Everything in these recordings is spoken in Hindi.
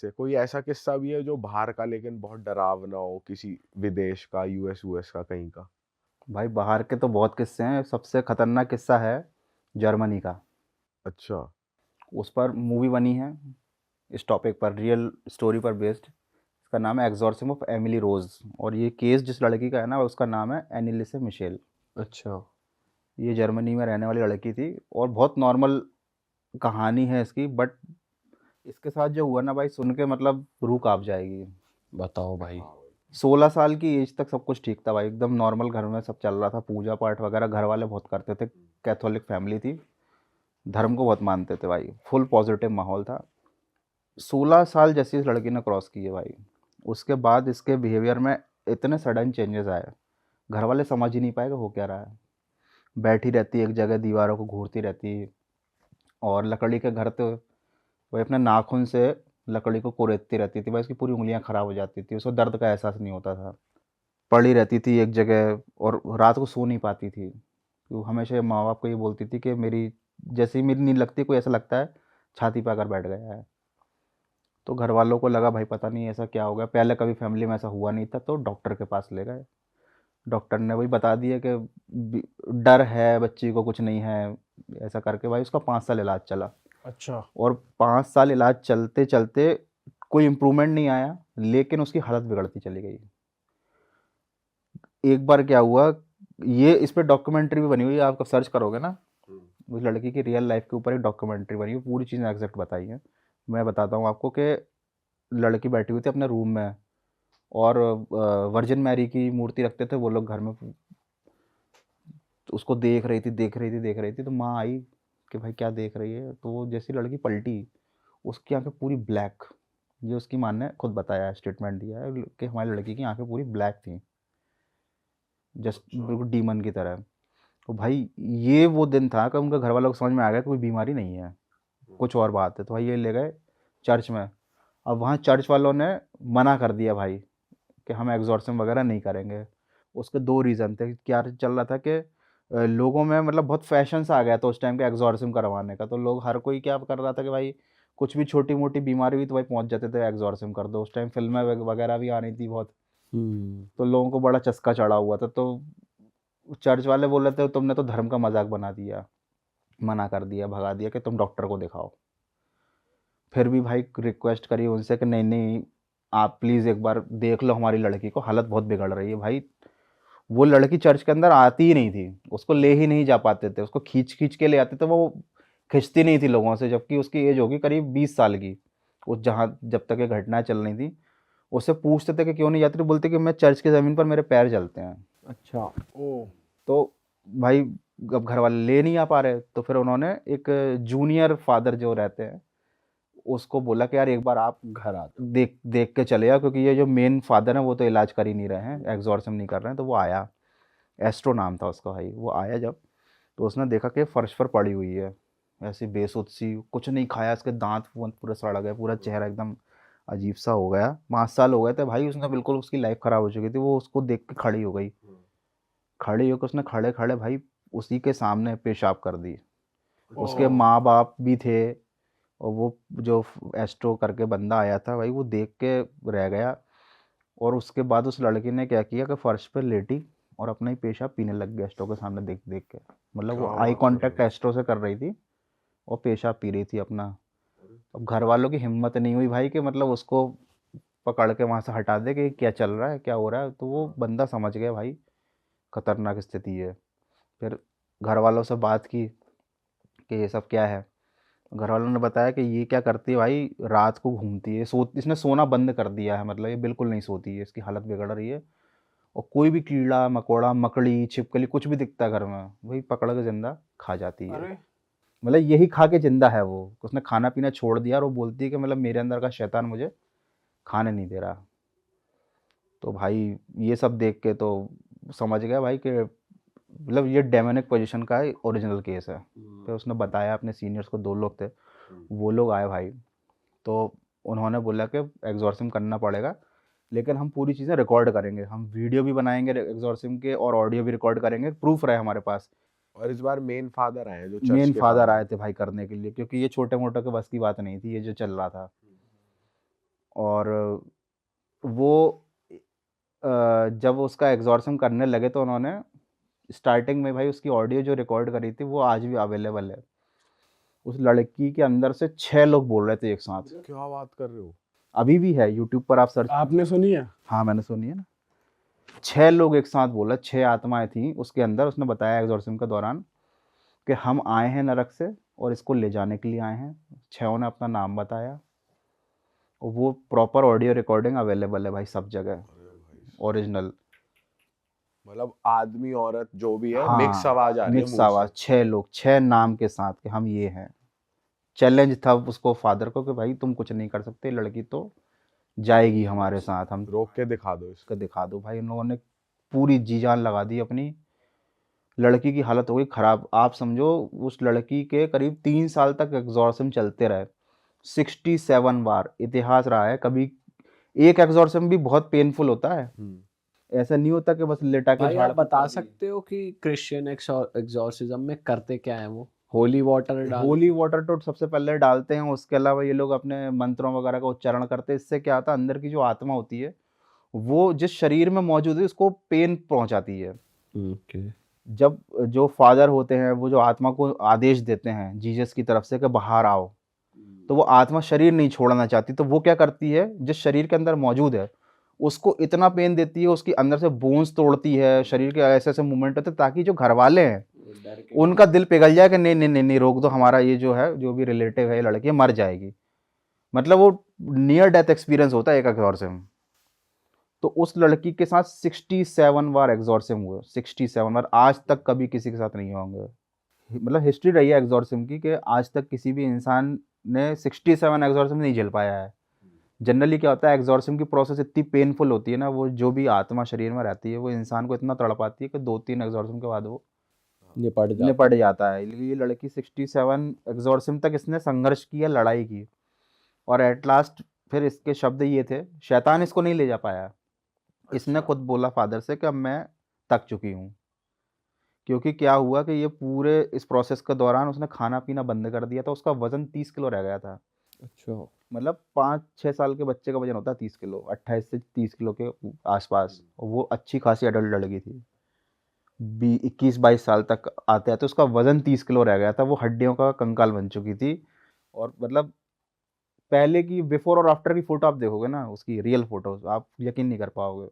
से कोई ऐसा किस्सा भी है जो बाहर का लेकिन बहुत डरावना हो, किसी विदेश का, यूएस यूएस का, कहीं का? भाई बाहर के तो बहुत किस्से हैं। सबसे खतरनाक किस्सा है जर्मनी का। अच्छा। उस पर मूवी बनी है, इस टॉपिक पर, रियल स्टोरी पर बेस्ड। इसका नाम है एग्जॉर्सिज्म ऑफ एमिली रोज। और ये केस जिस लड़की का है ना, उसका नाम है एनिलिसे मिशेल। अच्छा। ये जर्मनी में रहने वाली लड़की थी और बहुत नॉर्मल कहानी है इसकी। बट इसके साथ जो हुआ ना भाई, सुन के मतलब रूह कांप जाएगी। बताओ भाई। 16 साल की एज तक सब कुछ ठीक था भाई, एकदम नॉर्मल घर में सब चल रहा था, पूजा पाठ वगैरह घर वाले बहुत करते थे। कैथोलिक फैमिली थी, धर्म को बहुत मानते थे भाई, फुल पॉजिटिव माहौल था। 16 साल जैसे इस लड़की ने क्रॉस किए भाई, उसके बाद इसके बिहेवियर में इतने सडन चेंजेस आए, घर वाले समझ ही नहीं पाए कि हो क्या रहा है। बैठी रहती एक जगह, दीवारों को घूरती रहती, और लकड़ी के घर तो वही अपने नाखून से लकड़ी को कुरेदती रहती थी भाई, उसकी पूरी उंगलियां खराब हो जाती थी, उसको दर्द का एहसास नहीं होता था। पड़ी रहती थी एक जगह और रात को सो नहीं पाती थी। वो हमेशा माँ बाप को ये बोलती थी कि मेरी, जैसे ही मेरी नींद लगती है, कोई ऐसा लगता है छाती पे आकर बैठ गया है। तो घर वालों को लगा भाई पता नहीं ऐसा क्या हो गया, पहले कभी फैमिली में ऐसा हुआ नहीं था, तो डॉक्टर के पास ले गए। डॉक्टर ने वही बता दिया कि डर है बच्ची को, कुछ नहीं है। ऐसा करके भाई उसका 5 साल इलाज चला। अच्छा। और 5 साल इलाज चलते चलते कोई इम्प्रूवमेंट नहीं आया, लेकिन उसकी हालत बिगड़ती चली गई। एक बार क्या हुआ, ये इस पे डॉक्यूमेंट्री भी बनी हुई है, आप सर्च करोगे ना, उस लड़की की रियल लाइफ के ऊपर एक डॉक्यूमेंट्री बनी हुई, पूरी चीज़ें एग्जैक्ट बताई हैं। मैं बताता हूँ आपको कि लड़की बैठी हुई थी अपने रूम में, और वर्जिन मैरी की मूर्ति रखते थे वो लोग घर में। तो उसको देख रही थी, देख रही थी, देख रही थी, तो माँ आई कि भाई क्या देख रही है, तो वो जैसी लड़की पलटी, उसकी आंखें पूरी ब्लैक। ये उसकी माँ ने खुद बताया है, स्टेटमेंट दिया है कि हमारी लड़की की आंखें पूरी ब्लैक थी, जस्ट अच्छा। बिल्कुल डीमन की तरह। तो भाई ये वो दिन था कि उनके घर वालों को समझ में आ गया कि कोई बीमारी नहीं है, कुछ और बात है। तो भाई ये ले गए चर्च में। अब वहाँ चर्च वालों ने मना कर दिया भाई कि हम एग्जॉर्सिज्म वगैरह नहीं करेंगे। उसके दो रीज़न थे। क्या चल रहा था कि लोगों में मतलब बहुत फैशन सा आ गया था उस टाइम के एग्जॉर्सिज्म करवाने का, तो लोग हर कोई क्या कर रहा था कि भाई कुछ भी छोटी मोटी बीमारी हुई तो भाई पहुंच जाते थे एग्जॉर्सिज्म कर दो। उस टाइम फिल्में वगैरह भी आ रही थी बहुत, हम्म। तो लोगों को बड़ा चस्का चढ़ा हुआ था। तो चर्च वाले बोल रहे थे तुमने तो धर्म का मजाक बना दिया, मना कर दिया, भगा दिया कि तुम डॉक्टर को दिखाओ। फिर भी भाई रिक्वेस्ट करी उनसे कि नहीं नहीं, आप प्लीज़ एक बार देख लो हमारी लड़की को, हालत बहुत बिगड़ रही है भाई। वो लड़की चर्च के अंदर आती ही नहीं थी, उसको ले ही नहीं जा पाते थे, उसको खींच खींच के ले आते थे, वो खिंचती नहीं थी लोगों से, जबकि उसकी एज होगी करीब 20 साल की। उस जहाँ जब तक ये घटनाएं चल रही थी, उससे पूछते थे कि क्यों नहीं जाती, तो बोलती कि मैं चर्च की ज़मीन पर मेरे पैर जलते हैं। अच्छा। ओ। तो भाई अब घर वाले ले नहीं आ पा रहे, तो फिर उन्होंने एक जूनियर फादर जो रहते हैं उसको बोला कि यार एक बार आप घर आ जाओ। देख देख के चले आओ, क्योंकि ये जो मेन फादर हैं वो तो इलाज कर ही नहीं रहे हैं, एग्जॉर्सिज्म नहीं कर रहे हैं। तो वो आया, एस्ट्रो नाम था उसका भाई। वो आया जब, तो उसने देखा कि फर्श पर पड़ी हुई है ऐसी बेसुध सी, कुछ नहीं खाया, इसके दांत वूंत पूरे सड़ गए, पूरा चेहरा एकदम अजीब सा हो गया। 5 साल हो गए थे भाई, उसने बिल्कुल, उसकी लाइफ खराब हो चुकी थी। वो उसको देख के खड़ी हो गई, खड़ी होकर उसने खड़े खड़े भाई उसी के सामने पेशाब कर दी। उसके ओ। माँ बाप भी थे, और वो जो एस्ट्रो करके बंदा आया था भाई, वो देख के रह गया। और उसके बाद उस लड़की ने क्या किया कि फर्श पे लेटी और अपना ही पेशाब पीने लग गया एस्ट्रो के सामने देख देख के। मतलब क्या वो आई बात कर रहे कांटेक्ट हो? एस्ट्रो से कर रही थी और पेशाब पी रही थी अपना। अब घर वालों की हिम्मत नहीं हुई भाई कि मतलब उसको पकड़ के वहां से हटा दे कि क्या चल रहा है, क्या हो रहा है। तो वो बंदा समझ गया भाई खतरनाक स्थिति है। फिर घर वालों से बात की कि ये सब क्या है। घर वालों ने बताया कि ये क्या करती है भाई, रात को घूमती है, इसने सोना बंद कर दिया है, मतलब ये बिल्कुल नहीं सोती है, इसकी हालत बिगड़ रही है। और कोई भी कीड़ा मकोड़ा मकड़ी छिपकली कुछ भी दिखता है घर में, वही पकड़ के जिंदा खा जाती है। अरे। मतलब यही खा के जिंदा है वो, उसने खाना पीना छोड़ दिया, और वो बोलती है कि मतलब मेरे अंदर का शैतान मुझे खाने नहीं दे रहा। तो भाई ये सब देख के तो समझ गया भाई कि मतलब ये डेमोनिक पोजीशन का ओरिजिनल केस है। फिर उसने बताया अपने सीनियर्स को, 2 लोग थे, वो लोग आए भाई। तो उन्होंने बोला कि एग्जॉर्सिम करना पड़ेगा, लेकिन हम पूरी चीज़ें रिकॉर्ड करेंगे, हम वीडियो भी बनाएंगे एग्जॉर्सिम के और ऑडियो भी रिकॉर्ड करेंगे, प्रूफ रहे हमारे पास। और इस बार मेन फादर आए हैं जो चर्च मेन के फादर फादर आए हैं। थे भाई करने के लिए, क्योंकि ये छोटे मोटे के बस की बात नहीं थी ये जो चल रहा था। और वो जब उसका एग्ज़ॉर्सिज़म करने लगे तो उन्होंने स्टार्टिंग में भाई उसकी ऑडियो जो रिकॉर्ड करी थी वो आज भी अवेलेबल है। उस लड़की के अंदर से 6 लोग बोल रहे थे एक साथ। क्या बात कर रहे हो? अभी भी है, यूट्यूब पर आप सर्च। आपने सुनी है? हाँ, मैंने सुनी है ना। 6 लोग एक साथ बोला, 6 आत्माएँ थीं उसके अंदर। उसने बताया एग्ज़ॉर्सिज़म के दौरान कि हम आए हैं नरक से और इसको ले जाने के लिए आए हैं। 6 ने अपना नाम बताया और वो प्रॉपर ऑडियो रिकॉर्डिंग अवेलेबल है भाई सब जगह, ओरिजिनल। मतलब आदमी औरत जो भी है मिक्स हाँ, आवाज आ रही है मिक्स मुंह आवाज़, से। 6 लोग, 6 नाम के साथ कि हम ये हैं। चैलेंज था उसको फादर को कि भाई तुम कुछ नहीं कर सकते, लड़की तो जाएगी हमारे साथ, हम रोक के दिखा दो इसको। इसको दिखा दो। भाई उन लोगों ने पूरी जी जान लगा दी अपनी। लड़की की हालत हो गई खराब। आप समझो उस लड़की के करीब 3 साल तक एग्ज़ॉर्सिज़म चलते रहे। 67 बार इतिहास रहा है। कभी एक एग्ज़ॉर्सिज़म भी बहुत पेनफुल होता है। ऐसा नहीं होता कि बस लेटा के भाई झाड़ आप बता सकते हो कि क्रिश्चियन एग्जॉर्सिज्म में करते क्या है वो? होली वाटर डाल होली वाटर तो सबसे पहले डालते हैं, उसके अलावा ये लोग अपने मंत्रों वगैरह का उच्चारण करते हैं। इससे क्या होता है, अंदर की जो आत्मा होती है वो जिस शरीर में मौजूद है उसको पेन पहुंचाती है। ओके। जब जो फादर होते हैं वो जो आत्मा को आदेश देते हैं जीसस की तरफ से कि बाहर आओ, तो वो आत्मा शरीर नहीं छोड़ना चाहती, तो वो क्या करती है, जिस शरीर के अंदर मौजूद है उसको इतना पेन देती है, उसकी अंदर से बोन्स तोड़ती है, शरीर के ऐसे ऐसे मूवमेंट होते हैं ताकि जो घर वाले हैं उनका दिल पिघल जाए कि नहीं नहीं नहीं नहीं, रोक दो, हमारा ये जो है जो भी रिलेटिव है ये लड़की मर जाएगी। मतलब वो नियर डेथ एक्सपीरियंस होता है एक एग्जॉर्सिज्म। तो उस लड़की के साथ 67 बार एग्जॉर्सिज्म हुए, 67 बार। आज तक कभी किसी के साथ नहीं होंगे। मतलब हिस्ट्री रही है एग्जॉर्सिज्म की कि आज तक किसी भी इंसान ने 67 एग्जॉर्सिज्म नहीं झेल पाया है। जनरली क्या होता है, एग्जॉर्सिज्म की प्रोसेस इतनी पेनफुल होती है ना, वो जो भी आत्मा शरीर में रहती है वो इंसान को इतना तड़पाती है कि 2-3 एग्जॉर्सिज्म के बाद वो निपट जाता है। ये लड़की 67 एग्जॉर्सिज्म तक इसने संघर्ष किया, लड़ाई की, और एट लास्ट फिर इसके शब्द ये थे, शैतान इसको नहीं ले जा पाया। इसने खुद बोला फादर से कि अब मैं थक चुकी हूँ। क्योंकि क्या हुआ कि ये पूरे इस प्रोसेस के दौरान उसने खाना पीना बंद कर दिया था। उसका वजन 30 किलो रह गया था। अच्छा। मतलब 5-6 साल के बच्चे का वजन होता है 30 किलो, 28 से 30 किलो के आसपास। और वो अच्छी खासी अडल्ट लड़की थी, 21-22 साल तक आते हैं, तो उसका वजन 30 किलो रह गया था। वो हड्डियों का कंकाल बन चुकी थी। और मतलब पहले की बिफोर और आफ्टर की फोटो आप देखोगे ना, उसकी रियल फोटोज, आप यकीन नहीं कर पाओगे।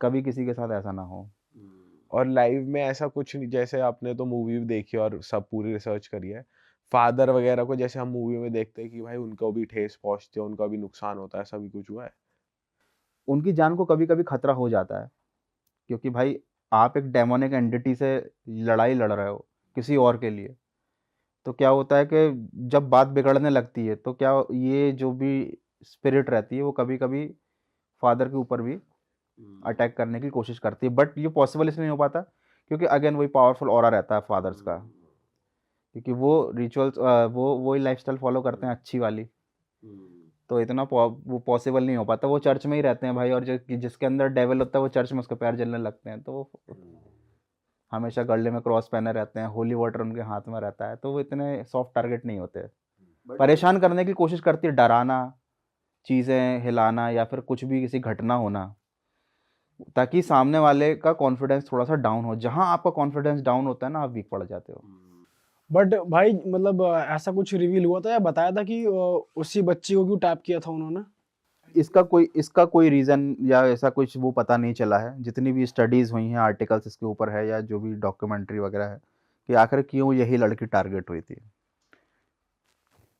कभी किसी के साथ ऐसा ना हो। और लाइव में ऐसा कुछ नहीं, जैसे आपने तो मूवी भी देखी और सब पूरी रिसर्च करी है, फादर वगैरह को जैसे हम मूवी में देखते हैं कि भाई उनको भी ठेस पहुंचती है, उनका भी नुकसान होता है, ऐसा भी कुछ हुआ है? उनकी जान को कभी कभी खतरा हो जाता है, क्योंकि भाई आप एक डेमोनिक एंटिटी से लड़ाई लड़ रहे हो किसी और के लिए। तो क्या होता है कि जब बात बिगड़ने लगती है तो क्या ये जो भी स्पिरिट रहती है वो कभी कभी फादर के ऊपर भी अटैक करने की कोशिश करती है। बट ये पॉसिबल इसलिए नहीं हो पाता क्योंकि अगेन वही पावरफुल ऑरा रहता है फादर्स का, क्योंकि वो रिचुअल्स वो वही लाइफस्टाइल फॉलो करते हैं अच्छी वाली। तो इतना वो पॉसिबल नहीं हो पाता। वो चर्च में ही रहते हैं भाई, और जो जिसके अंदर डेविल होता है वो चर्च में उसके पैर जलने लगते हैं। तो वो हमेशा गले में क्रॉस पहने रहते हैं, होली वाटर उनके हाथ में रहता है, तो वो इतने सॉफ्ट टारगेट नहीं होते। परेशान करने की कोशिश करती है, डराना, चीज़ें हिलाना, या फिर कुछ भी किसी घटना होना, ताकि सामने वाले का कॉन्फिडेंस थोड़ा सा डाउन हो। जहाँ आपका कॉन्फिडेंस डाउन होता है ना, आप वीक पड़ जाते हो। बट भाई मतलब ऐसा कुछ रिवील हुआ था या बताया था कि उसी बच्ची को क्यों टैप किया था उन्होंने? इसका कोई रीज़न या ऐसा कुछ वो पता नहीं चला है। जितनी भी स्टडीज़ हुई हैं, आर्टिकल्स इसके ऊपर है या जो भी डॉक्यूमेंट्री वगैरह है, कि आखिर क्यों यही लड़की टारगेट हुई थी।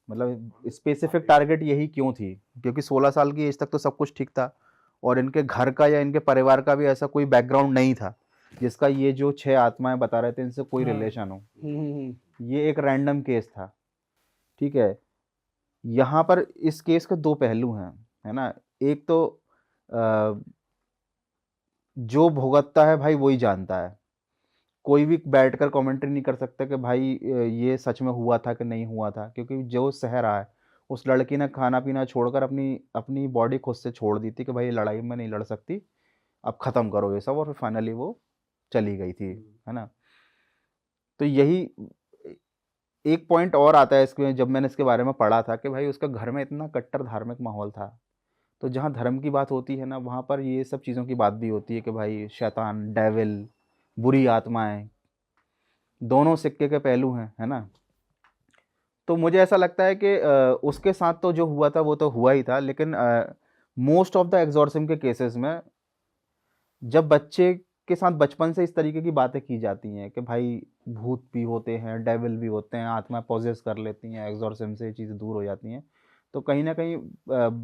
मतलब स्पेसिफिक टारगेट यही क्यों थी, क्योंकि 16 साल की एज तक तो सब कुछ ठीक था, और इनके घर का या इनके परिवार का भी ऐसा कोई बैकग्राउंड नहीं था जिसका ये जो 6 आत्माएं बता रहे थे इनसे कोई हाँ। रिलेशन हो। हम्म। ये एक रैंडम केस था। ठीक है। यहाँ पर इस केस के दो पहलू हैं, है ना। एक तो अ, जो भुगतता है भाई वही जानता है। कोई भी बैठकर कमेंट्री नहीं कर सकता कि भाई ये सच में हुआ था कि नहीं हुआ था, क्योंकि जो सह रहा है, उस लड़की ने खाना पीना छोड़कर अपनी अपनी बॉडी खुद से छोड़ दी थी कि भाई लड़ाई में नहीं लड़ सकती, अब ख़त्म करो ये सब, और फिर फाइनली वो चली गई थी, है ना। तो यही एक पॉइंट और आता है इसमें, जब मैंने इसके बारे में पढ़ा था कि भाई उसका घर में इतना कट्टर धार्मिक माहौल था तो जहाँ धर्म की बात होती है ना, वहाँ पर ये सब चीज़ों की बात भी होती है कि भाई शैतान, डेविल, बुरी आत्माएँ, दोनों सिक्के के पहलू हैं, है ना? तो मुझे ऐसा लगता है कि उसके साथ तो जो हुआ था वो तो हुआ ही था, लेकिन मोस्ट ऑफ द एक्सॉर्सिज्म के केसेस में जब बच्चे के साथ बचपन से इस तरीके की बातें की जाती हैं कि भाई भूत भी होते हैं, डेविल भी होते हैं, आत्मा पॉजेस कर लेती हैं, एक्सॉर्सिज्म से ये चीज़ें दूर हो जाती हैं, तो कहीं न कहीं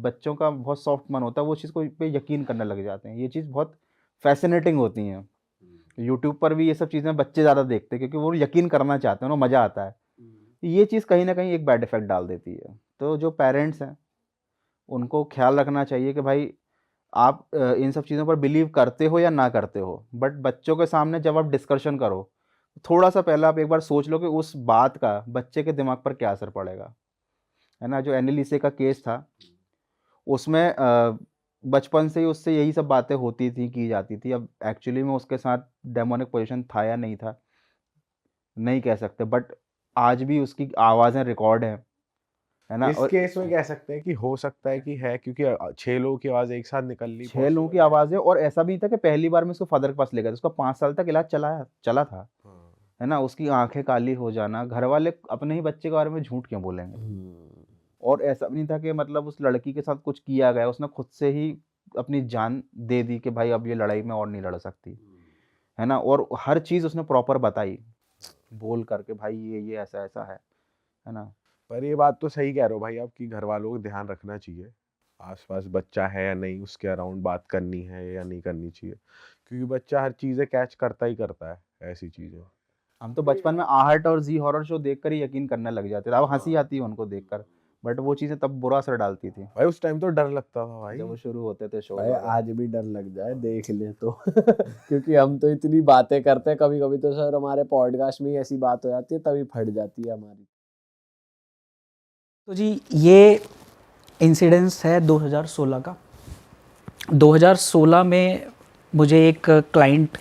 बच्चों का बहुत सॉफ्ट मन होता है, वो चीज़ को पे यकीन करने लग जाते हैं। ये चीज़ बहुत फ़ैसिनेटिंग होती हैं। यूट्यूब पर भी ये सब चीज़ें बच्चे ज़्यादा देखते हैं क्योंकि वो यकीन करना चाहते हैं, उन्हें मज़ा आता है। ये चीज़ कहीं न कहीं एक बैड इफ़ेक्ट डाल देती है। तो जो पेरेंट्स हैं, उनको ख़्याल रखना चाहिए कि भाई आप इन सब चीज़ों पर बिलीव करते हो या ना करते हो, बट बच्चों के सामने जब आप डिस्कशन करो, थोड़ा-सा पहले आप एक बार सोच लो कि उस बात का बच्चे के दिमाग पर क्या असर पड़ेगा, है ना? जो एनिलिसे का केस था, उसमें बचपन से ही उससे यही सब बातें होती थी, की जाती थी। अब एक्चुअली में उसके साथ डेमोनिक पोज़ेशन था या नहीं था, नहीं कह सकते, बट आज भी उसकी आवाज़ें रिकॉर्ड हैं, है ना? इस और केस में कह सकते हैं कि हो सकता है कि है, क्योंकि 6 लोगों की आवाज़ एक साथ निकलनी 6 लोगों की पॉसिबल है। आवाज़ है, और ऐसा भी नहीं था कि पहली बार में उसको फादर के पास ले गए थे, उसका 5 साल तक इलाज चला था, हाँ। है ना? उसकी आँखें काली हो जाना, घरवाले अपने ही बच्चे के बारे में झूठ क्यों बोलेंगे? और ऐसा भी नहीं था कि मतलब उस लड़की के साथ कुछ किया गया, उसने खुद से ही अपनी जान दे दी कि भाई अब ये लड़ाई मैं और नहीं लड़ सकती, है ना? और हर चीज़ उसने प्रॉपर बताई, बोल कर के भाई ये ऐसा-ऐसा है ना? पर ये बात तो सही कह रहे हो भाई आप कि घर वालों को ध्यान रखना चाहिए। आस-पास बच्चा है या नहीं, उसके अराउंड बात करनी है या नहीं करनी चाहिए। क्योंकि बच्चा हर चीज़ें कैच करता ही करता है, ऐसी चीज़ें। हम तो बचपन में आहट और ज़ी हॉरर शो देखकर ही यकीन करने लग जाते थे। अब हँसी आती है उनको देखकर, बट वो चीज़ें तब बुरा असर डालती थी, भाई उस टाइम तो डर लगता था भाई। जब वो शुरू होते थे शोज़ भाई वगैरह। आज भी डर लग जाए देख ले तो क्योंकि हम तो इतनी बातें करते हैं, कभी कभी तो सर हमारे पॉडकास्ट में ही ऐसी बात हो जाती है, तभी फट जाती है हमारी। तो जी ये इंसिडेंस है 2016 का। 2016 में मुझे एक क्लाइंट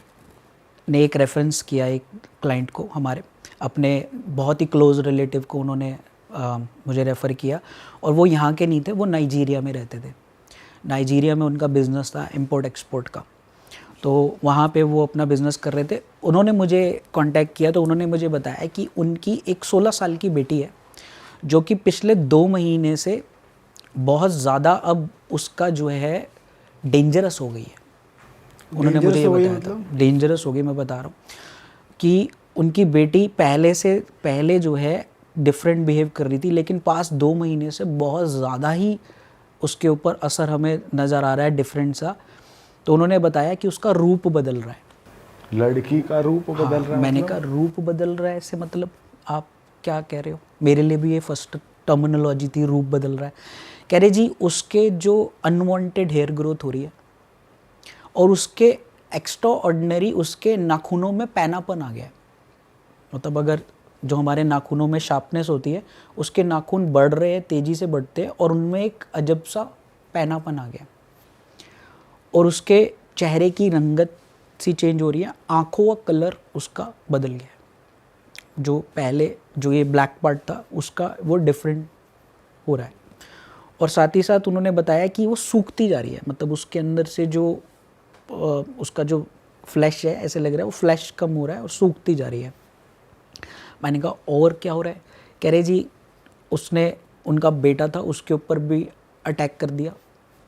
ने एक रेफरेंस किया, एक क्लाइंट को, हमारे अपने बहुत ही क्लोज़ रिलेटिव को उन्होंने मुझे रेफ़र किया, और वो यहाँ के नहीं थे, वो नाइजीरिया में रहते थे। नाइजीरिया में उनका बिज़नेस था इंपोर्ट एक्सपोर्ट का, तो वहाँ पे वो अपना बिज़नेस कर रहे थे। उन्होंने मुझे कांटेक्ट किया, तो उन्होंने मुझे बताया कि उनकी एक 16 साल की बेटी है जो कि पिछले 2 महीने से बहुत ज़्यादा अब उसका जो है डेंजरस हो गई है। उन्होंने मुझे ये बताया था, डेंजरस हो गई, मैं बता रहा हूँ कि उनकी बेटी पहले जो है डिफरेंट बिहेव कर रही थी, लेकिन पास 2 महीने से बहुत ज़्यादा ही उसके ऊपर असर हमें नज़र आ रहा है, डिफरेंट सा। तो उन्होंने बताया कि उसका रूप बदल रहा है। लड़की का रूप बदल रहा है मैंने मतलब? कहा रूप बदल रहा है ऐसे मतलब आप क्या कह रहे हो? मेरे लिए भी ये फर्स्ट टर्मिनोलॉजी थी, रूप बदल रहा है। कह रहे जी उसके जो अनवांटेड हेयर ग्रोथ हो रही है और उसके एक्स्ट्रा ऑर्डिनरी उसके नाखूनों में पैनापन आ गया है। मतलब अगर जो हमारे नाखूनों में शार्पनेस होती है, उसके नाखून बढ़ रहे हैं, तेज़ी से बढ़ते हैं, और उनमें एक अजब सा पैनापन आ गया, और उसके चेहरे की रंगत सी चेंज हो रही है, आँखों का कलर उसका बदल गया है। जो पहले जो ये ब्लैक पार्ट था उसका वो डिफरेंट हो रहा है, और साथ ही साथ उन्होंने बताया कि वो सूखती जा रही है। मतलब उसके अंदर से जो उसका जो फ्लैश है, ऐसे लग रहा है वो फ्लैश कम हो रहा है और सूखती जा रही है। मैंने कहा और क्या हो रहा है? कह रहे जी उसने, उनका बेटा था, उसके ऊपर भी अटैक कर दिया,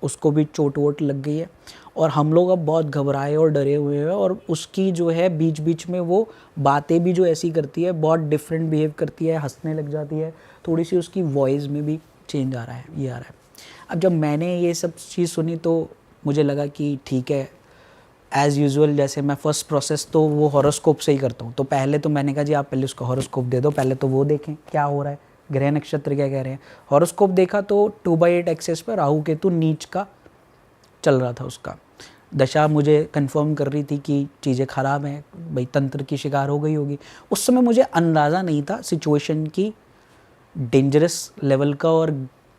उसको भी चोट वोट लग गई है, और हम लोग अब बहुत घबराए और डरे हुए हैं। और उसकी जो है बीच बीच में वो बातें भी जो ऐसी करती है, बहुत डिफरेंट बिहेव करती है, हंसने लग जाती है, थोड़ी सी उसकी वॉइस में भी चेंज आ रहा है, ये आ रहा है। अब जब मैंने ये सब चीज़ सुनी तो मुझे लगा कि ठीक है, एज़ यूजुअल जैसे मैं फ़र्स्ट प्रोसेस तो वो हॉरोस्कोप से ही करता हूँ। तो पहले तो मैंने कहा जी आप पहले उसको हॉरोस्कोप दे दो, पहले तो वो देखें क्या हो रहा है, ग्रह नक्षत्र क्या कह रहे हैं। हॉरोस्कोप देखा तो 2/8 एक्सेस पर राहु केतु नीच का चल रहा था, उसका दशा मुझे कंफर्म कर रही थी कि चीज़ें ख़राब हैं, भाई तंत्र की शिकार हो गई होगी। उस समय मुझे अंदाज़ा नहीं था सिचुएशन की डेंजरस लेवल का और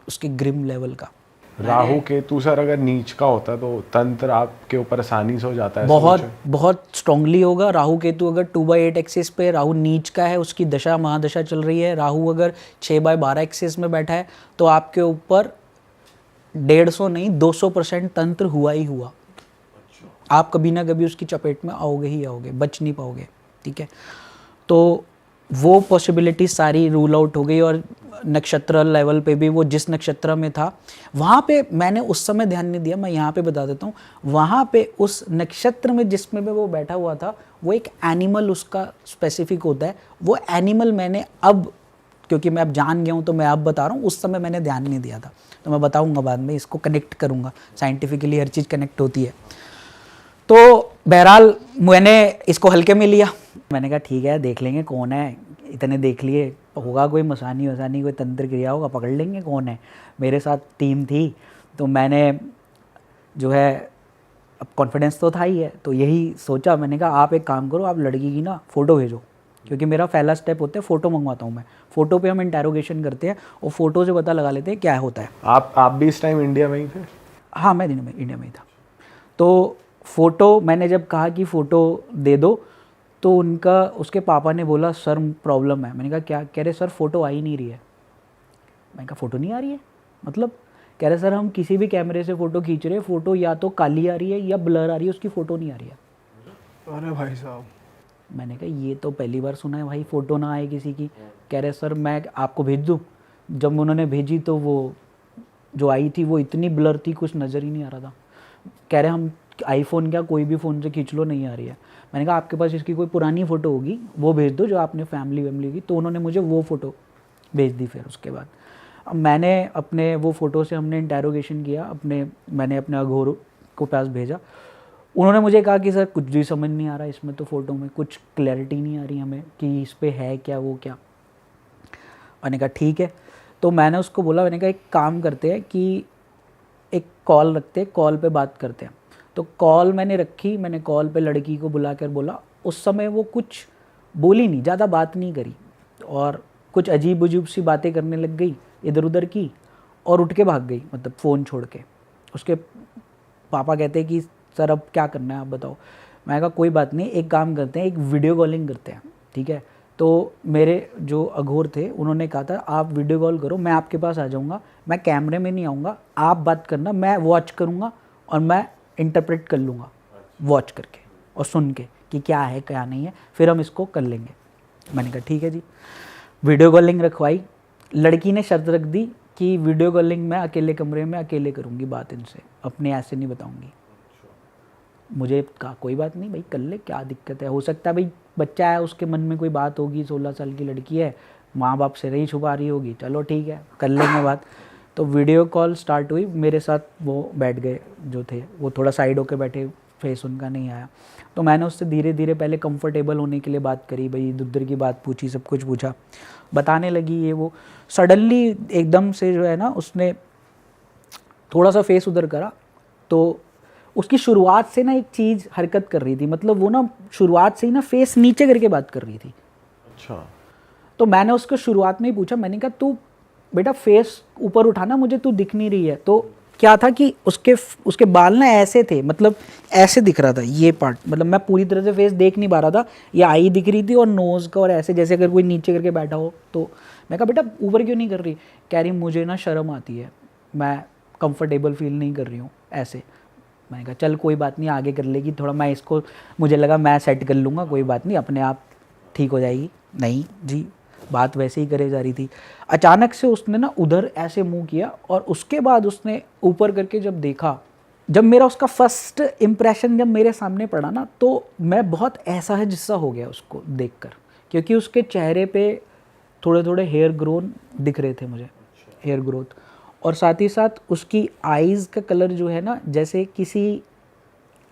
उसके ग्रिम लेवल का। राहु केतु सर अगर नीच का होता तो तंत्र आपके ऊपर आसानी से हो जाता है? बहुत स्ट्रांगली होगा। राहु केतु अगर 2/8 एक्सिस पे, राहु नीच का है, उसकी दशा महादशा चल रही है, राहु अगर 6/12 एक्सिस में बैठा है, तो आपके ऊपर 150 नहीं 200% तंत्र हुआ ही हुआ। आप कभी ना कभी उसकी चपेट में आओगे ही आओगे, बच नहीं पाओगे, ठीक है। तो वो पॉसिबिलिटी सारी रूल आउट हो गई, और नक्षत्र लेवल पे भी वो जिस नक्षत्र में था वहाँ पे मैंने उस समय ध्यान नहीं दिया। मैं यहाँ पे बता देता हूँ, वहाँ पे उस नक्षत्र में जिसमें भी वो बैठा हुआ था वो एक एनिमल उसका स्पेसिफिक होता है। वो एनिमल मैंने अब, क्योंकि मैं अब जान गया हूँ तो मैं अब बता रहा हूँ, उस समय मैंने ध्यान नहीं दिया था, तो मैं बताऊँगा बाद में, इसको कनेक्ट करूँगा, साइंटिफिकली हर चीज़ कनेक्ट होती है। तो बहरहाल मैंने इसको हल्के में लिया, मैंने कहा ठीक है देख लेंगे कौन है, इतने देख लिए, होगा कोई मसानी वसानी कोई तंत्र क्रिया होगा, पकड़ लेंगे कौन है। मेरे साथ टीम थी तो मैंने जो है, अब कॉन्फिडेंस तो था ही है, तो यही सोचा, मैंने कहा आप एक काम करो, आप लड़की की ना फ़ोटो भेजो, क्योंकि मेरा पहला स्टेप होता है फ़ोटो मंगवाता हूँ मैं। फ़ोटो पे हम इंटेरोगेशन करते हैं और फ़ोटो से पता लगा लेते हैं क्या होता है। आप भी इस टाइम इंडिया में ही थे? हाँ मैं इंडिया में ही था। तो फ़ोटो मैंने जब कहा कि फ़ोटो दे दो, तो उनका, उसके पापा ने बोला सर प्रॉब्लम है। मैंने कहा क्या? कह रहे सर फ़ोटो आ ही नहीं रही है। मैंने कहा फ़ोटो नहीं आ रही है मतलब? कह रहे सर हम किसी भी कैमरे से फ़ोटो खींच रहे हैं, फ़ोटो या तो काली आ रही है या ब्लर आ रही है, उसकी फ़ोटो नहीं आ रही है। अरे भाई साहब, मैंने कहा ये तो पहली बार सुना है भाई, फ़ोटो ना आए किसी की। कह रहे सर मैं आपको भेज दूँ? जब उन्होंने भेजी तो वो जो आई थी वो इतनी ब्लर थी, कुछ नज़र ही नहीं आ रहा था। कह रहे हम आईफोन क्या कोई भी फ़ोन से खींच लो, नहीं आ रही है। मैंने कहा आपके पास इसकी कोई पुरानी फ़ोटो होगी वो भेज दो, जो आपने फैमिली वैमिली की। तो उन्होंने मुझे वो फ़ोटो भेज दी। फिर उसके बाद अब मैंने अपने वो फ़ोटो से हमने इंटेरोगेशन किया, मैंने अपने अघोर को पास भेजा। उन्होंने मुझे कहा कि सर कुछ भी समझ नहीं आ रहा इसमें, तो फ़ोटो में कुछ क्लैरिटी नहीं आ रही हमें कि इस पे है क्या वो क्या। मैंने कहा ठीक है। तो मैंने उसको बोला, मैंने कहा एक काम करते हैं कि एक कॉल रखते हैं, कॉल पे बात करते हैं। तो कॉल मैंने रखी, मैंने कॉल पे लड़की को बुला कर बोला। उस समय वो कुछ बोली नहीं, ज़्यादा बात नहीं करी, और कुछ अजीब अजीब सी बातें करने लग गई इधर उधर की, और उठ के भाग गई, मतलब फ़ोन छोड़ के। उसके पापा कहते हैं कि सर अब क्या करना है आप बताओ। मैंने कहा कोई बात नहीं, एक काम करते हैं, एक वीडियो कॉलिंग करते हैं, ठीक है। तो मेरे जो अघोर थे उन्होंने कहा था आप वीडियो कॉल करो, मैं आपके पास आ जाऊँगा, मैं कैमरे में नहीं आऊँगा, आप बात करना, मैं वॉच करूँगा और मैं इंटरप्रेट कर लूँगा वॉच करके और सुन के कि क्या है क्या नहीं है, फिर हम इसको कर लेंगे। मैंने कहा ठीक है जी। Video calling रखवाई। लड़की ने शर्त रख दी कि वीडियो कॉलिंग मैं अकेले कमरे में अकेले करूँगी बात इनसे, अपने ऐसे नहीं बताऊँगी। मुझे कहा कोई बात नहीं भाई कर ले, क्या दिक्कत है, हो सकता है भाई बच्चा है उसके मन में कोई बात होगी, 16 साल की लड़की है, माँ बाप से नहीं छुपा रही होगी, चलो ठीक है कर लेंगे बात। तो वीडियो कॉल स्टार्ट हुई, मेरे साथ वो बैठ गए जो थे, वो थोड़ा साइड होके बैठे, फेस उनका नहीं आया। तो मैंने उससे धीरे धीरे पहले कंफर्टेबल होने के लिए बात करी, भाई इधर उधर की बात पूछी, सब कुछ पूछा, बताने लगी ये वो। सडनली एकदम से जो है ना, उसने थोड़ा सा फेस उधर करा, तो उसकी शुरुआत से ना एक चीज़ हरकत कर रही थी, मतलब वो ना शुरुआत से ही ना फेस नीचे करके बात कर रही थी। अच्छा। तो मैंने उसको शुरुआत में ही पूछा, मैंने कहा तू बेटा फेस ऊपर उठाना, मुझे तू दिख नहीं रही है। तो क्या था कि उसके बाल ना ऐसे थे, मतलब ऐसे दिख रहा था ये पार्ट, मतलब मैं पूरी तरह से फेस देख नहीं पा रहा था, ये आई दिख रही थी और नोज़ का, और ऐसे जैसे अगर कोई नीचे करके बैठा हो। तो मैं कहा बेटा ऊपर क्यों नहीं कर रही? कह रही मुझे ना शर्म आती है, मैं कंफर्टेबल फील नहीं कर रही हूँ ऐसे। मैंने कहा चल कोई बात नहीं, आगे कर लेगी थोड़ा, मैं इसको, मुझे लगा मैं सेट कर लूँगा, कोई बात नहीं अपने आप ठीक हो जाएगी। नहीं जी, बात वैसे ही करे जा रही थी। अचानक से उसने ना उधर ऐसे मुंह किया, और उसके बाद उसने ऊपर करके जब देखा, जब मेरा उसका फर्स्ट इम्प्रेशन जब मेरे सामने पड़ा ना, तो मैं बहुत असहज सा हो गया उसको देखकर, क्योंकि उसके चेहरे पे थोड़े थोड़े हेयर ग्रोन दिख रहे थे मुझे, हेयर ग्रोथ, और साथ ही साथ उसकी आईज़ का कलर जो है ना, जैसे किसी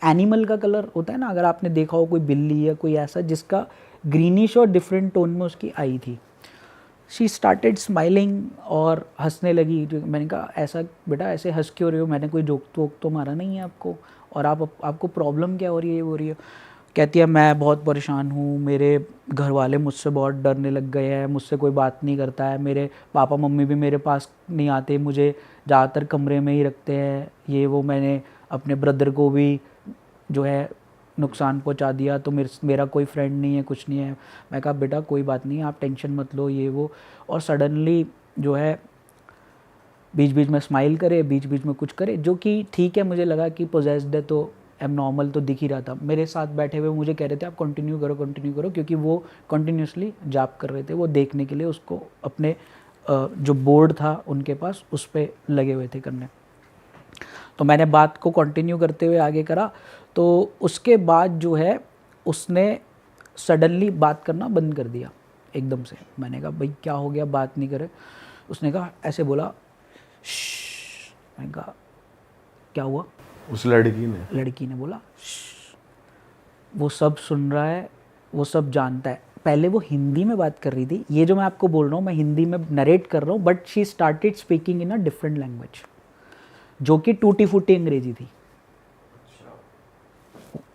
एनिमल का कलर होता है ना, अगर आपने देखा हो कोई बिल्ली या कोई ऐसा जिसका ग्रीनिश और डिफरेंट टोन में उसकी आई थी। शी स्टार्टेड स्माइलिंग और हंसने लगी। मैंने कहा ऐसा बेटा ऐसे हंस क्यों रहे हो, मैंने कोई जोक वोक तो मारा नहीं है आपको, और आपको प्रॉब्लम क्या हो रही है, ये हो रही है। कहती है मैं बहुत परेशान हूँ, मेरे घर वाले मुझसे बहुत डरने लग गए हैं, मुझसे कोई बात नहीं करता है, मेरे पापा मम्मी भी मेरे पास नहीं आते, मुझे ज़्यादातर कमरे में ही रखते हैं, ये वो, मैंने अपने ब्रदर को भी जो है नुकसान पहुंचा दिया, तो मेरा कोई फ्रेंड नहीं है, कुछ नहीं है। मैं कहा बेटा कोई बात नहीं, आप टेंशन मत लो, ये वो। और सडनली जो है बीच बीच में स्माइल करे, बीच बीच में कुछ करे, जो कि ठीक है। मुझे लगा कि पोजेस्ड है तो एब नॉर्मल तो दिख ही रहा था। मेरे साथ बैठे हुए मुझे कह रहे थे आप कंटिन्यू करो, क्योंकि वो कंटिन्यूसली जाप कर रहे थे, वो देखने के लिए उसको अपने जो बोर्ड था उनके पास उस पर लगे हुए थे करने। तो मैंने बात को कंटिन्यू करते हुए आगे करा। तो उसके बाद जो है उसने सडनली बात करना बंद कर दिया एकदम से। मैंने कहा भाई क्या हो गया, बात नहीं करे। उसने कहा, ऐसे बोला श्श। मैंने कहा क्या हुआ? उस लड़की ने बोला श्श। वो सब सुन रहा है, वो सब जानता है। पहले वो हिंदी में बात कर रही थी, ये जो मैं आपको बोल रहा हूँ मैं हिंदी में नरेट कर रहा हूँ, but she started speaking in a different language, जो कि टूटी फूटी अंग्रेजी थी।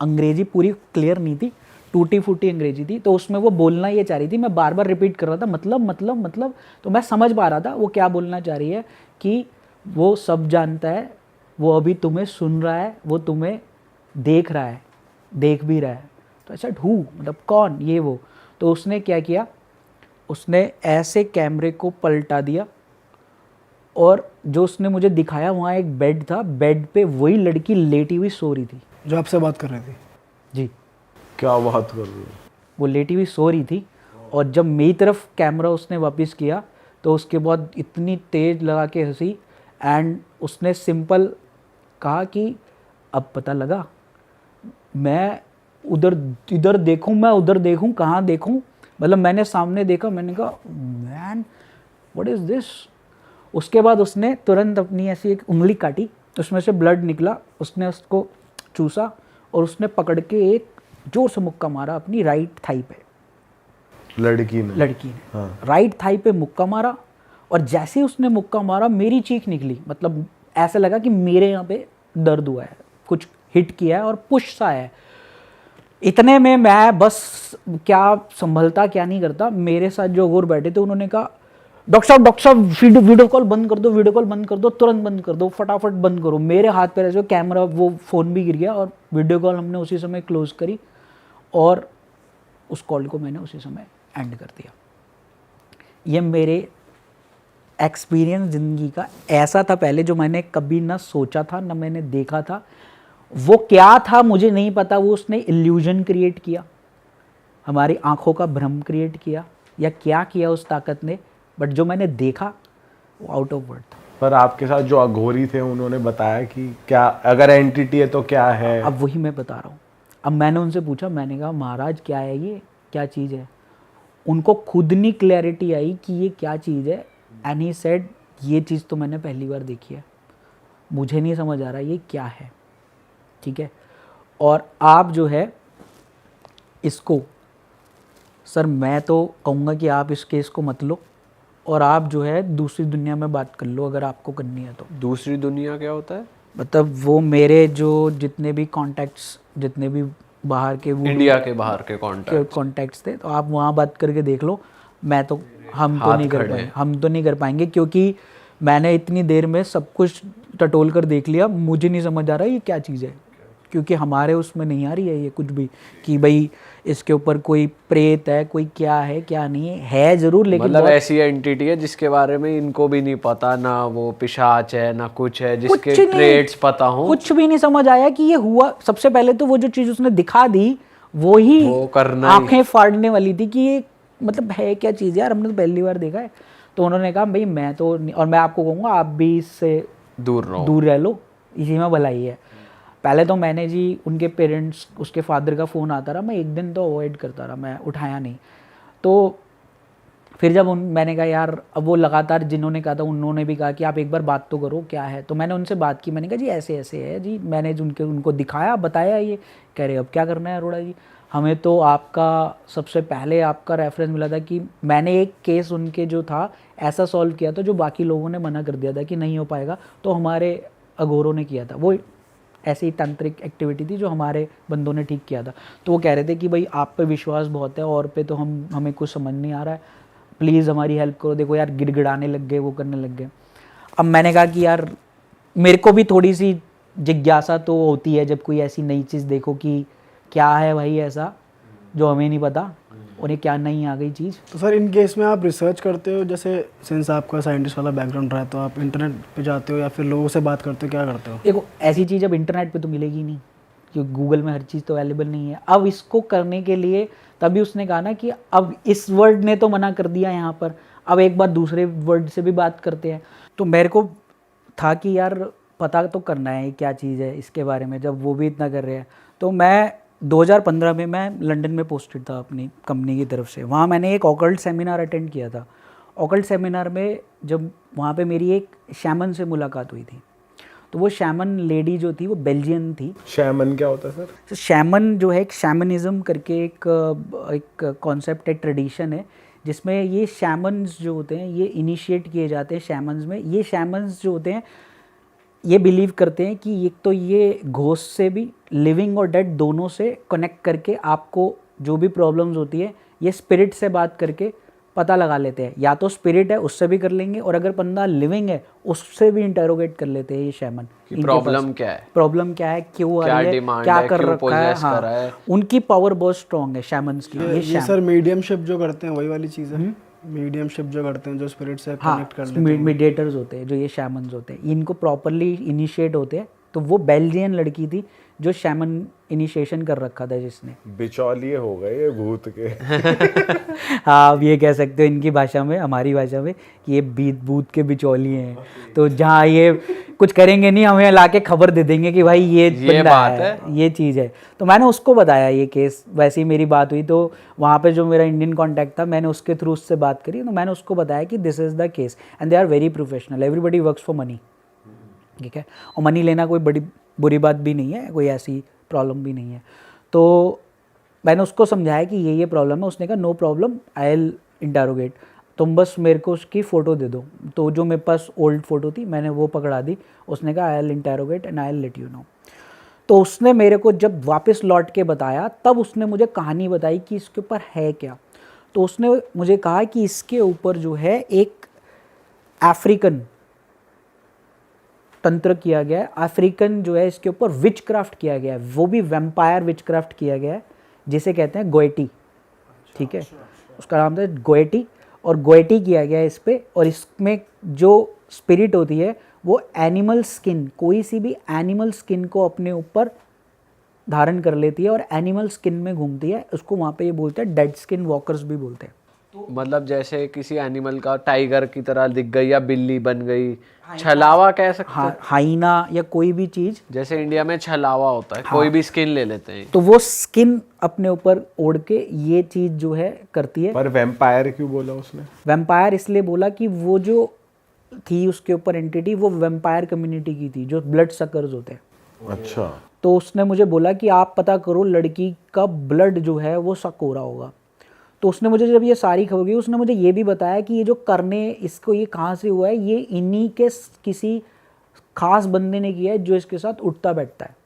अंग्रेजी पूरी क्लियर नहीं थी, टूटी फूटी अंग्रेजी थी। तो उसमें वो बोलना ये चाह रही थी, मैं बार बार रिपीट कर रहा था मतलब। तो मैं समझ पा रहा था वो क्या बोलना चाह रही है, कि वो सब जानता है, वो अभी तुम्हें सुन रहा है, वो तुम्हें देख रहा है, देख भी रहा है। तो ऐसा हु मतलब कौन, ये वो। तो उसने क्या किया, उसने ऐसे कैमरे को पलटा दिया और जो उसने मुझे दिखाया वहाँ एक बेड था, बेड पे वही लड़की लेटी हुई सो रही थी जो आपसे बात कर रही थी। जी, क्या बात कर रही हो? वो लेटी हुई सो रही थी। और जब मेरी तरफ कैमरा उसने वापस किया तो उसके बाद इतनी तेज लगा के हंसी, एंड उसने सिंपल कहा कि अब पता लगा, मैं इधर देखूं, मैं उधर देखूं, कहाँ देखूं। मतलब मैंने सामने देखा, मैंने कहा मैन व्हाट इज़ दिस। उसके बाद उसने तुरंत अपनी ऐसी एक उंगली काटी, उसमें से ब्लड निकला, उसने उसको चूसा और उसने पकड़ के एक जोर से मुक्का मारा अपनी राइट थाई पे। लड़की ने हाँ। राइट थाई पे मुक्का मारा, और जैसे ही उसने मुक्का मारा मेरी चीख निकली। मतलब ऐसा लगा कि मेरे यहाँ पे दर्द हुआ है, कुछ हिट किया है और पुश सा है। इतने में मैं बस क्या संभलता क्या नहीं करता, मेरे साथ जो और बैठे थे उन्होंने कहा डॉक्टर साहब वीडियो कॉल बंद कर दो, तुरंत बंद कर दो, फटाफट बंद करो। मेरे हाथ पे ऐसे कैमरा, वो फ़ोन भी गिर गया और वीडियो कॉल हमने उसी समय क्लोज करी और उस कॉल को मैंने उसी समय एंड कर दिया। ये मेरे एक्सपीरियंस ज़िंदगी का ऐसा था पहले, जो मैंने कभी ना सोचा था ना मैंने देखा था। वो क्या था मुझे नहीं पता, वो उसने इल्यूजन क्रिएट किया, हमारी आंखों का भ्रम क्रिएट किया, या क्या किया उस ताकत ने, बट जो मैंने देखा वो आउट ऑफ वर्ड था। पर आपके साथ जो अघोरी थे उन्होंने बताया कि क्या, अगर एंटिटी है तो क्या है? अब वही मैं बता रहा हूँ। अब मैंने उनसे पूछा, मैंने कहा महाराज क्या है ये, क्या चीज़ है? उनको खुद नहीं क्लैरिटी आई कि ये क्या चीज़ है। एंड ही सेड ये चीज़ तो मैंने पहली बार देखी है, मुझे नहीं समझ आ रहा ये क्या है। ठीक है, और आप जो है इसको, सर मैं तो कहूँगा कि आप इस केस को मत लो, और आप जो है दूसरी दुनिया में बात कर लो अगर आपको करनी है तो। दूसरी दुनिया क्या होता है? मतलब वो मेरे जो जितने भी कॉन्टैक्ट्स, जितने भी बाहर के इंडिया के बाहर के कॉन्टैक्ट्स थे, तो आप वहाँ बात करके देख लो। मैं तो हम तो नहीं कर पाएंगे, क्योंकि मैंने इतनी देर में सब कुछ टटोल कर देख लिया, मुझे नहीं समझ आ रहा ये क्या चीज़ है, क्योंकि हमारे उसमें नहीं आ रही है ये कुछ भी कि भाई इसके ऊपर कोई प्रेत है, कोई क्या है क्या नहीं है ज़रूर, लेकिन मतलब ऐसी एंटिटी है जिसके बारे में इनको भी नहीं पता, ना वो पिशाच है ना कुछ है, जिसके ट्रेड्स पता हो, कुछ भी नहीं समझ आया कि ये हुआ। सबसे पहले तो वो जो चीज़ उसने दिखा दी वो ही आंखें फाड़ने वाली थी कि ये मतलब है क्या चीज़ यार, हमने तो पहली बार देखा है। तो उन्होंने कहा भाई मैं तो, और मैं आपको कहूँगा आप भी इससे दूर रह लो, इसी में भलाई है। पहले तो मैंने जी उनके पेरेंट्स, उसके फादर का फ़ोन आता रहा, मैं एक दिन तो अवॉइड करता रहा, मैं उठाया नहीं। तो फिर जब मैंने कहा यार, अब वो लगातार जिन्होंने कहा था उन्होंने भी कहा कि आप एक बार बात तो करो क्या है। तो मैंने उनसे बात की, मैंने कहा जी ऐसे ऐसे है जी, मैंने उनको दिखाया बताया, ये कह रहे अब क्या करना है अरोड़ा जी, हमें तो आपका सबसे पहले आपका रेफरेंस मिला था कि मैंने एक केस उनके जो था ऐसा सॉल्व किया था जो बाकी लोगों ने मना कर दिया था कि नहीं हो पाएगा, तो हमारे अघोरों ने किया था। वो ऐसी तांत्रिक एक्टिविटी थी जो हमारे बंदों ने ठीक किया था। तो वो कह रहे थे कि भाई आप पे विश्वास बहुत है और पे तो हमें कुछ समझ नहीं आ रहा है, प्लीज़ हमारी हेल्प करो। देखो यार गिड़गिड़ाने लग गए, वो करने लग गए। अब मैंने कहा कि यार मेरे को भी थोड़ी सी जिज्ञासा तो होती है जब कोई ऐसी नई चीज़ देखो कि क्या है भाई ऐसा जो हमें नहीं पता। उन्हें क्या नहीं आ गई चीज़। तो सर इन केस में आप रिसर्च करते हो, जैसे सिंस आपका साइंटिस्ट वाला बैकग्राउंड रहा है, तो आप इंटरनेट पे जाते हो या फिर लोगों से बात करते हो, क्या करते हो? देखो ऐसी चीज़ अब इंटरनेट पे तो मिलेगी नहीं, क्योंकि गूगल में हर चीज़ तो अवेलेबल नहीं है। अब इसको करने के लिए तभी उसने कहा ना कि अब इस वर्ड ने तो मना कर दिया यहाँ पर, अब एक बार दूसरे वर्ड से भी बात करते हैं। तो मेरे को था कि यार पता तो करना है क्या चीज़ है इसके बारे में, जब वो भी इतना कर रहे हैं। तो मैं 2015 में मैं लंदन में पोस्टेड था अपनी कंपनी की तरफ से। वहाँ मैंने एक ऑकल्ट सेमिनार अटेंड किया था। ऑकल्ट सेमिनार में जब वहाँ पे मेरी एक शैमन से मुलाकात हुई थी, तो वो शैमन लेडी जो थी वो बेल्जियन थी। शैमन क्या होता है सर? तो शैमन जो है एक शैमनिज्म करके एक कॉन्सेप्ट है, ट्रेडिशन है, जिसमें ये शैमन्स जो होते हैं ये इनिशिएट किए जाते हैं शैमन्स में। ये शैमन्स जो होते हैं ये बिलीव करते हैं कि एक तो ये घोस्ट से भी, लिविंग और डेड दोनों से कनेक्ट करके आपको जो भी प्रॉब्लम्स होती है ये स्पिरिट से बात करके पता लगा लेते हैं। या तो स्पिरिट है उससे भी कर लेंगे, और अगर बंदा लिविंग है उससे भी इंटरोगेट कर लेते हैं ये शैमन कि प्रॉब्लम क्या है, प्रॉब्लम क्या है, क्यों आ रही है, demand क्या है, कर क्यों रखा है। possess कर रहा है। उनकी पावर बहुत स्ट्रांग है शैमन्स की। ये सर मीडियमशिप जो करते हैं वही वाली चीज़ है? मीडियमशिप जो करते हैं, जो स्पिरिट से कनेक्ट कर लेते हैं, मीडिएटर्स होते हैं जो ये शैमन्स होते हैं, इनको प्रॉपरली इनिशिएट होते हैं। तो वो बेल्जियन लड़की थी जो शैमन इनिशिएशन कर रखा था जिसने। बिचौलिए हो गए ये भूत के। हाँ आप ये कह सकते हो इनकी भाषा में, हमारी भाषा में, कि ये भूत के बिचौलिए हैं। तो जहाँ ये कुछ करेंगे नहीं, हमें ला के खबर दे देंगे कि भाई ये बंदा बात है, ये चीज़ है। तो मैंने उसको बताया ये केस, वैसे ही मेरी बात हुई। तो वहाँ पे जो मेरा इंडियन कॉन्टैक्ट था, मैंने उसके थ्रू उससे बात करी। तो मैंने उसको बताया कि this is the case and they are very professional, everybody works for money, ठीक है। और मनी लेना कोई बड़ी बुरी बात भी नहीं है, कोई ऐसी प्रॉब्लम भी नहीं है। तो मैंने उसको समझाया कि ये प्रॉब्लम है। उसने कहा no problem, I will interrogate, तुम बस मेरे को उसकी फ़ोटो दे दो। तो जो मेरे पास ओल्ड फ़ोटो थी मैंने वो पकड़ा दी। उसने कहा आई will interrogate and I will let you know. तो उसने मेरे को जब वापस लौट के बताया तब उसने मुझे कहानी बताई कि इसके ऊपर है क्या। तो उसने मुझे कहा कि इसके ऊपर जो है एक अफ्रीकन तंत्र किया गया है, अफ्रीकन जो है इसके ऊपर विच क्राफ्ट किया गया है, वो भी वैम्पायर विच क्राफ्ट किया गया है, जिसे कहते हैं गोएटी, ठीक है। उसका नाम था गोएटी, और गोएटी किया गया है इस पे। और इसमें जो स्पिरिट होती है वो एनिमल स्किन, कोई सी भी एनिमल स्किन को अपने ऊपर धारण कर लेती है और एनिमल स्किन में घूमती है। उसको वहाँ पे ये बोलते हैं डेड स्किन वॉकर्स भी बोलते हैं। मतलब जैसे किसी एनिमल का टाइगर की तरह दिख गई या बिल्ली बन गई, छलावा कह सकते हैं, हाइना या कोई भी चीज़, जैसे इंडिया में छलावा होता है, कोई भी स्किन ले लेते हैं। तो वो स्किन अपने ऊपर ओढ़ के ये चीज़ जो है करती है। पर वैम्पायर क्यों बोला उसने? वैम्पायर इसलिए बोला कि वो जो थी उसके ऊपर एंटिटी, वो वैम्पायर कम्युनिटी की थी जो ब्लड सकर्स होते हैं। अच्छा। तो उसने मुझे बोला कि आप पता करो लड़की का ब्लड जो है वो सक हो रहा होगा। तो उसने मुझे जब ये सारी खबर की, उसने मुझे ये भी बताया कि ये जो करने इसको ये कहाँ से हुआ है, ये इन्हीं के किसी खास बंदे ने किया है जो इसके साथ उठता बैठता है।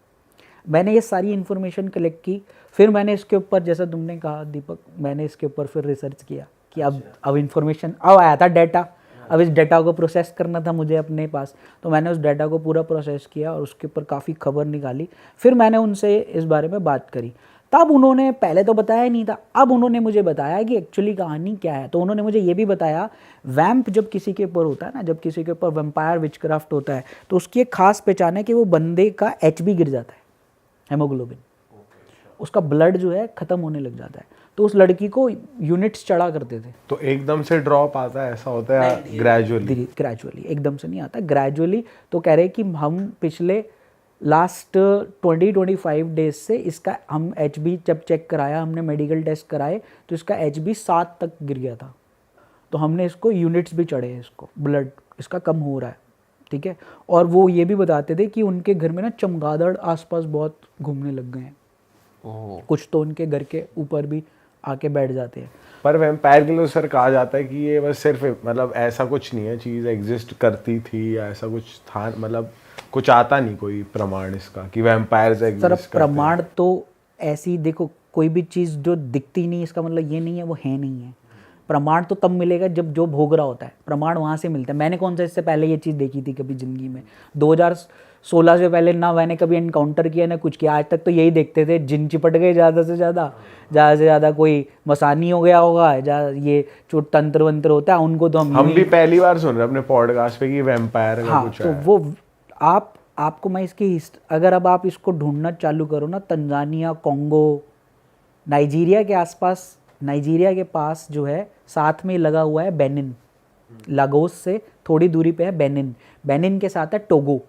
मैंने ये सारी इन्फॉर्मेशन कलेक्ट की, फिर मैंने इसके ऊपर, जैसा तुमने कहा दीपक, मैंने इसके ऊपर फिर रिसर्च किया कि अब इन्फॉर्मेशन अब आया था डाटा, अब इस डाटा को प्रोसेस करना था मुझे अपने पास। तो मैंने उस डाटा को पूरा प्रोसेस किया और उसके ऊपर काफ़ी खबर निकाली। फिर मैंने उनसे इस बारे में बात करी। तब उन्होंने पहले तो बताया नहीं था, अब उन्होंने मुझे बताया कि एक्चुअली कहानी क्या है। तो उन्होंने मुझे ये भी बताया, वैम्प जब किसी के ऊपर होता है ना, जब किसी के ऊपर वैम्पायर विचक्राफ्ट होता है, तो उसकी एक खास पहचान है कि वो बंदे का HB गिर जाता है, हेमोग्लोबिन, उसका ब्लड जो है ख़त्म होने लग जाता है। तो उस लड़की को यूनिट्स चढ़ा करते थे। तो एकदम से ड्रॉप आता है, ऐसा होता है? ग्रेजुअली? ग्रेजुअली, एकदम से नहीं आता, ग्रेजुअली। तो कह रहे कि हम पिछले लास्ट 20-25 डेज से इसका हम HB जब चेक कराया, हमने मेडिकल टेस्ट कराए, तो इसका HB 7 तक गिर गया था। तो हमने इसको यूनिट्स भी चढ़े हैं, इसको ब्लड इसका कम हो रहा है, ठीक है। और वो ये भी बताते थे कि उनके घर में ना चमगादड़ आसपास बहुत घूमने लग गए हैं, कुछ तो उनके घर के ऊपर भी आके बैठ जाते हैं। पर वैम्पायर के लिए सर कहा जाता है कि ये बस सिर्फ मतलब ऐसा कुछ नहीं है, चीज़ एग्जिस्ट करती थी या ऐसा कुछ था, मतलब कुछ आता नहीं कोई प्रमाण इसका कि वैम्पायर्स एग्जिस्ट सर करते हैं। प्रमाण तो ऐसी, देखो कोई भी चीज़ जो दिखती नहीं इसका मतलब ये नहीं है वो है नहीं है। प्रमाण तो तब मिलेगा जब जो भोग रहा होता है, प्रमाण वहाँ से मिलता है। मैंने कौन सा इससे पहले ये चीज़ देखी थी कभी ज़िंदगी में? 16 से पहले ना मैंने कभी एनकाउंटर किया ना कुछ किया। आज तक तो यही देखते थे, जिन चिपट गए ज़्यादा से ज़्यादा कोई मसानी हो गया होगा, ये जो तंत्र वंत्र होता है उनको तो हम भी पहली बार सुन रहे हैं अपने पॉडकास्ट पे कि वैम्पायर का हाँ, कुछ तो है। वो आपको मैं इसकी अगर अब आप इसको ढूंढना चालू करो ना, तंजानिया, कोंगो, नाइजीरिया के आसपास, नाइजीरिया के पास जो है साथ में लगा हुआ है बेनिन, लागोस से थोड़ी दूरी पे है बेनिन, बेनिन के साथ है टोगो,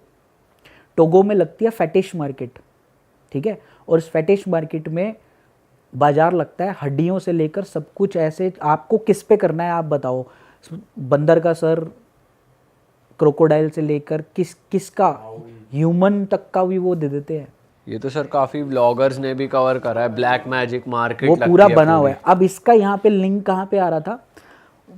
टोगो में लगती है फेटिश मार्केट, ठीक है। और इस फेटिश मार्केट में बाजार लगता है हड्डियों से लेकर सब कुछ, ऐसे आपको किस पे करना है आप बताओ, बंदर का सर, क्रोकोडाइल से लेकर किसका ह्यूमन तक का भी वो दे देते हैं। ये तो सर काफी ब्लॉगर्स ने भी कवर करा है, ब्लैक मैजिक मार्केट वो लगती पूरा है बना हुआ पूरी। है। अब इसका यहाँ पे लिंक कहाँ पे आ रहा था,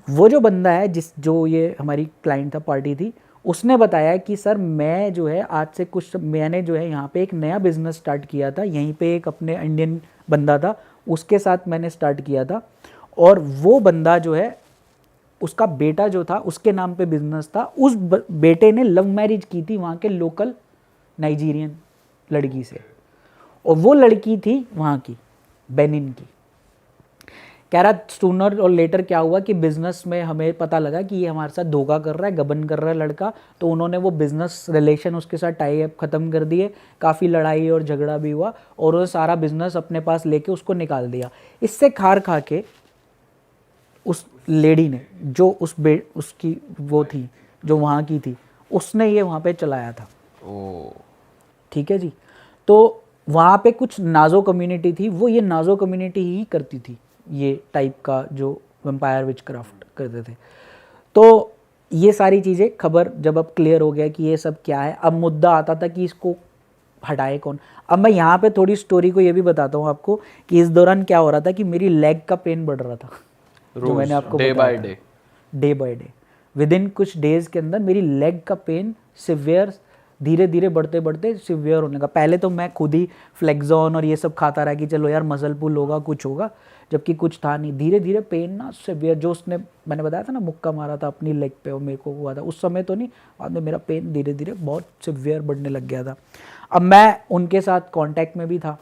वो जो बंदा है जो ये हमारी क्लाइंट था, पार्टी थी, उसने बताया कि सर मैं जो है आज से कुछ, मैंने जो है यहाँ पे एक नया बिजनेस स्टार्ट किया था, यहीं पे एक अपने इंडियन बंदा था उसके साथ मैंने स्टार्ट किया था, और वो बंदा जो है उसका बेटा जो था उसके नाम पे बिजनेस था, उस बेटे ने लव मैरिज की थी वहाँ के लोकल नाइजीरियन लड़की से, और वो लड़की थी वहाँ की बेनिन की। कह रहा सूनर और लेटर क्या हुआ कि बिजनेस में हमें पता लगा कि ये हमारे साथ धोखा कर रहा है, गबन कर रहा है लड़का, तो उन्होंने वो बिजनेस रिलेशन उसके साथ टाई अप ख़त्म कर दिए, काफ़ी लड़ाई और झगड़ा भी हुआ, और वो सारा बिजनेस अपने पास लेके उसको निकाल दिया। इससे खार खा के उस लेडी ने, जो उसकी वो थी जो वहाँ की थी, उसने ये वहाँ पे चलाया था। ठीक है जी। तो वहाँ पे कुछ नाजो कम्युनिटी थी, वो ये नाजो कम्युनिटी ही करती थी ये टाइप का जो वैम्पायर विचक्राफ्ट करते थे। तो ये सारी चीज़ें खबर जब अब क्लियर हो गया कि ये सब क्या है, अब मुद्दा आता था कि इसको हटाए कौन। अब मैं यहाँ पे थोड़ी स्टोरी को ये भी बताता हूँ आपको कि इस दौरान क्या हो रहा था कि मेरी लेग का पेन बढ़ रहा था, जो मैंने आपको day by day, day by day, with in कुछ डेज के अंदर मेरी लेग का पेन सिवियर, धीरे धीरे बढ़ते बढ़ते सिवियर होने का। पहले तो मैं खुद ही फ्लेक्सॉन और ये सब खाता रहा कि चलो यार मसल पुल होगा, कुछ होगा, जबकि कुछ था नहीं। धीरे धीरे पेन ना सिवियर, जो उसने मैंने बताया था ना मुक्का मारा था अपनी लेग पे और मेरे को हुआ था, उस समय तो नहीं, बाद में मेरा पेन धीरे धीरे बहुत सिवियर बढ़ने लग गया था। अब मैं उनके साथ कांटेक्ट में भी था,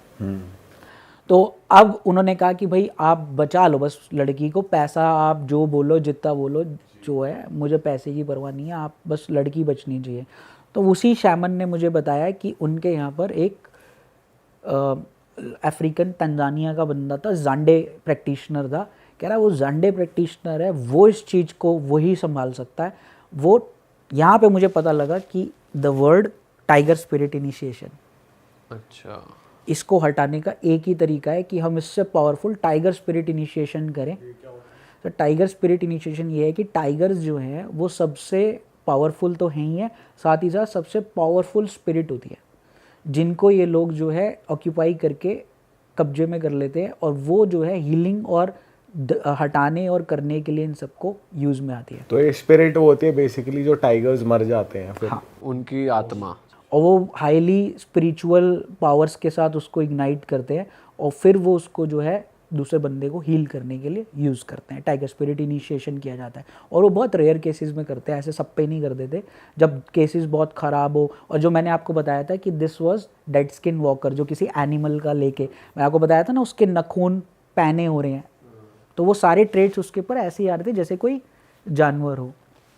तो अब उन्होंने कहा कि भाई आप बचा लो बस लड़की को, पैसा आप जो बोलो जितना बोलो, जो है मुझे पैसे की परवाह नहीं है, आप बस लड़की बचनी चाहिए। तो उसी शैमन ने मुझे बताया कि उनके यहाँ पर एक अफ्रीकन तंजानिया का बंदा था, जांडे प्रैक्टिशनर था। कह रहा वो जांडे प्रैक्टिशनर है, वो इस चीज़ को वही संभाल सकता है। वो यहाँ पे मुझे पता लगा कि the word tiger spirit initiation, अच्छा, इसको हटाने का एक ही तरीका है कि हम इससे पावरफुल टाइगर स्पिरिट इनिशिएशन करें। तो टाइगर स्पिरिट इनिशिएशन ये है कि टाइगर्स जो हैं वो सबसे पावरफुल तो हैं ही है, साथ ही साथ सबसे पावरफुल स्पिरिट होती है, जिनको ये लोग जो है ऑक्यूपाई करके कब्जे में कर लेते हैं, और वो जो है हीलिंग और हटाने और करने के लिए इन सबको यूज़ में आती है। तो ये स्पिरिट वो होती है बेसिकली जो टाइगर्स मर जाते हैं फिर। हाँ, उनकी आत्मा। और वो हाईली स्पिरिचुअल पावर्स के साथ उसको इग्नाइट करते हैं, और फिर वो उसको जो है दूसरे बंदे को हील करने के लिए यूज़ करते हैं। टाइगर स्पिरिट इनिशिएशन किया जाता है, और वो बहुत रेयर केसेस में करते हैं, ऐसे सब पे नहीं कर देते। जब केसेस बहुत ख़राब हो, और जो मैंने आपको बताया था कि this was dead skin walker, जो किसी एनिमल का लेके मैं आपको बताया था ना, उसके नखून पैने हो रहे हैं, तो वो सारे ट्रेड्स उसके ऊपर ऐसे ही आ रहे थे जैसे कोई जानवर हो।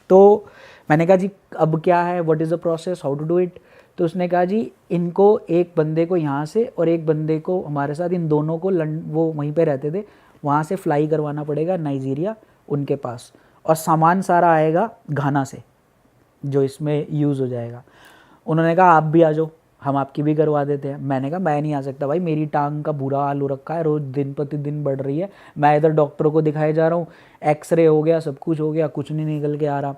तो मैंने कहा जी अब क्या है, what is the process, how to do it. तो उसने कहा जी इनको एक बंदे को यहाँ से और एक बंदे को हमारे साथ, इन दोनों को वो वहीं पे रहते थे, वहाँ से फ्लाई करवाना पड़ेगा नाइजीरिया उनके पास, और सामान सारा आएगा घाना से जो इसमें यूज़ हो जाएगा। उन्होंने कहा आप भी आ जाओ, हम आपकी भी करवा देते हैं। मैंने कहा मैं नहीं आ सकता भाई, मेरी टांग का बुरा हाल हो रखा है, रोज़ दिन प्रतिदिन बढ़ रही है, मैं इधर डॉक्टरों को दिखाए जा रहा हूँ, एक्सरे हो गया, सब कुछ हो गया, कुछ नहीं निकल के आ रहा,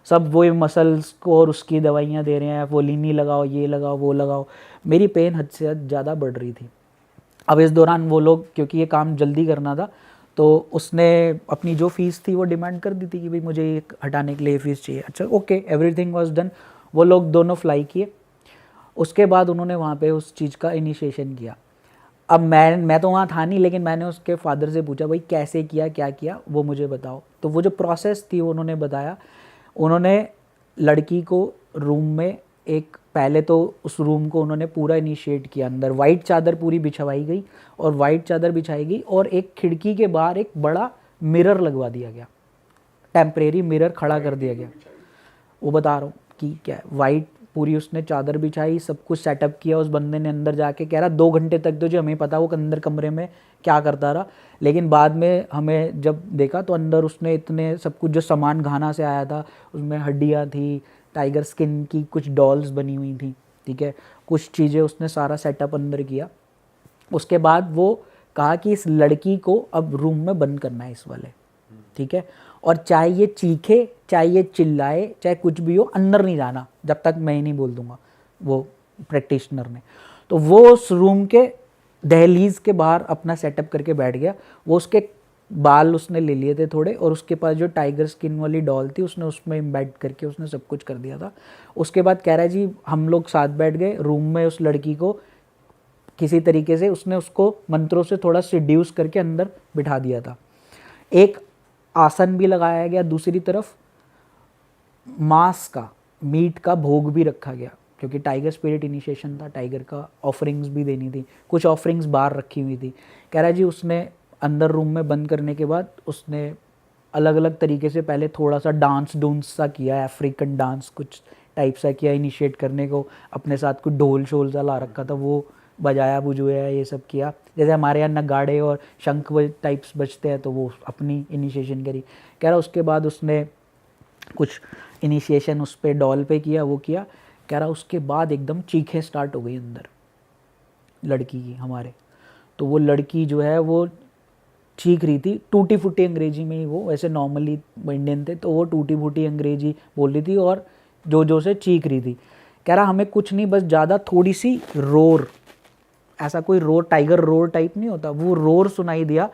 सब वो मसल्स को और उसकी दवाइयाँ दे रहे हैं, वो लीनी लगाओ, ये लगाओ, वो लगाओ। मेरी पेन हद से ज़्यादा बढ़ रही थी। अब इस दौरान वो लोग, क्योंकि ये काम जल्दी करना था, तो उसने अपनी जो फ़ीस थी वो डिमांड कर दी थी कि भाई मुझे ये हटाने के लिए फ़ीस चाहिए। अच्छा ओके, एवरीथिंग वाज डन। वो लोग दोनों फ्लाई किए, उसके बाद उन्होंने वहाँ पे उस चीज़ का इनिशिएशन किया। अब मैं तो वहाँ था नहीं, लेकिन मैंने उसके फादर से पूछा भाई कैसे किया, क्या किया, वो मुझे बताओ। तो वो जो प्रोसेस थी उन्होंने बताया, उन्होंने लड़की को रूम में एक पहले तो उस रूम को उन्होंने पूरा इनिशिएट किया, अंदर वाइट चादर पूरी बिछवाई गई और वाइट चादर बिछाई गई और एक खिड़की के बाहर एक बड़ा मिरर लगवा दिया गया, टेम्परेरी मिरर खड़ा कर दिया गया। वो बता रहा हूँ कि क्या है, वाइट पूरी उसने चादर बिछाई, सब कुछ सेटअप किया। उस बंदे ने अंदर जाके कह रहा 2 घंटे तक तो जो हमें पता वो अंदर कमरे में क्या करता रहा, लेकिन बाद में हमें जब देखा तो अंदर उसने इतने सब कुछ जो सामान घाना से आया था, उसमें हड्डियाँ थी, टाइगर स्किन की कुछ डॉल्स बनी हुई थी, ठीक है, कुछ चीज़ें उसने सारा सेटअप अंदर किया। उसके बाद वो कहा कि इस लड़की को अब रूम में बंद करना है इस वाले, ठीक है, और चाहे ये चीखे, चाहे ये चिल्लाए, चाहे कुछ भी हो, अंदर नहीं जाना जब तक मैं ही नहीं बोल दूंगा, वो प्रैक्टिशनर ने। तो वो उस रूम के दहलीज के बाहर अपना सेटअप करके बैठ गया। वो उसके बाल उसने ले लिए थे थोड़े, और उसके पास जो टाइगर स्किन वाली डॉल थी उसने उसमें इम्बेड करके उसने सब कुछ कर दिया था। उसके बाद कह रहा है जी हम लोग साथ बैठ गए रूम में, उस लड़की को किसी तरीके से उसने उसको मंत्रों से थोड़ा सिड्यूस करके अंदर बिठा दिया था। एक आसन भी लगाया गया, दूसरी तरफ मांस का, मीट का भोग भी रखा गया, क्योंकि टाइगर स्पिरिट इनिशिएशन था, टाइगर का ऑफरिंग्स भी देनी थी, कुछ ऑफरिंग्स बाहर रखी हुई थी। कह रहा है जी उसने अंदर रूम में बंद करने के बाद उसने अलग अलग तरीके से पहले थोड़ा सा डांस डूंस सा किया, अफ्रीकन डांस कुछ टाइप सा किया इनिशिएट करने को, अपने साथ कुछ ढोल शोल सा ला रखा था, वो बजाया बुझाया, ये सब किया। जैसे हमारे यहाँ नगाड़े और शंख टाइप्स बजते हैं, तो वो अपनी इनिशिएशन करी। कह रहा उसके बाद उसने कुछ इनिशिएशन उस पे डॉल पे किया, वो किया। कह रहा उसके बाद एकदम चीखें स्टार्ट हो गई अंदर लड़की की हमारे। तो वो लड़की जो है वो चीख रही थी टूटी फूटी अंग्रेजी में ही, वो वैसे नॉर्मली इंडियन थे तो वो टूटी फूटी अंग्रेजी बोल रही थी और जो से चीख रही थी। कह रहा हमें कुछ नहीं, बस ज़्यादा थोड़ी सी रोर, ऐसा कोई रोर, टाइगर रोर टाइप नहीं होता, वो रोर सुनाई दिया।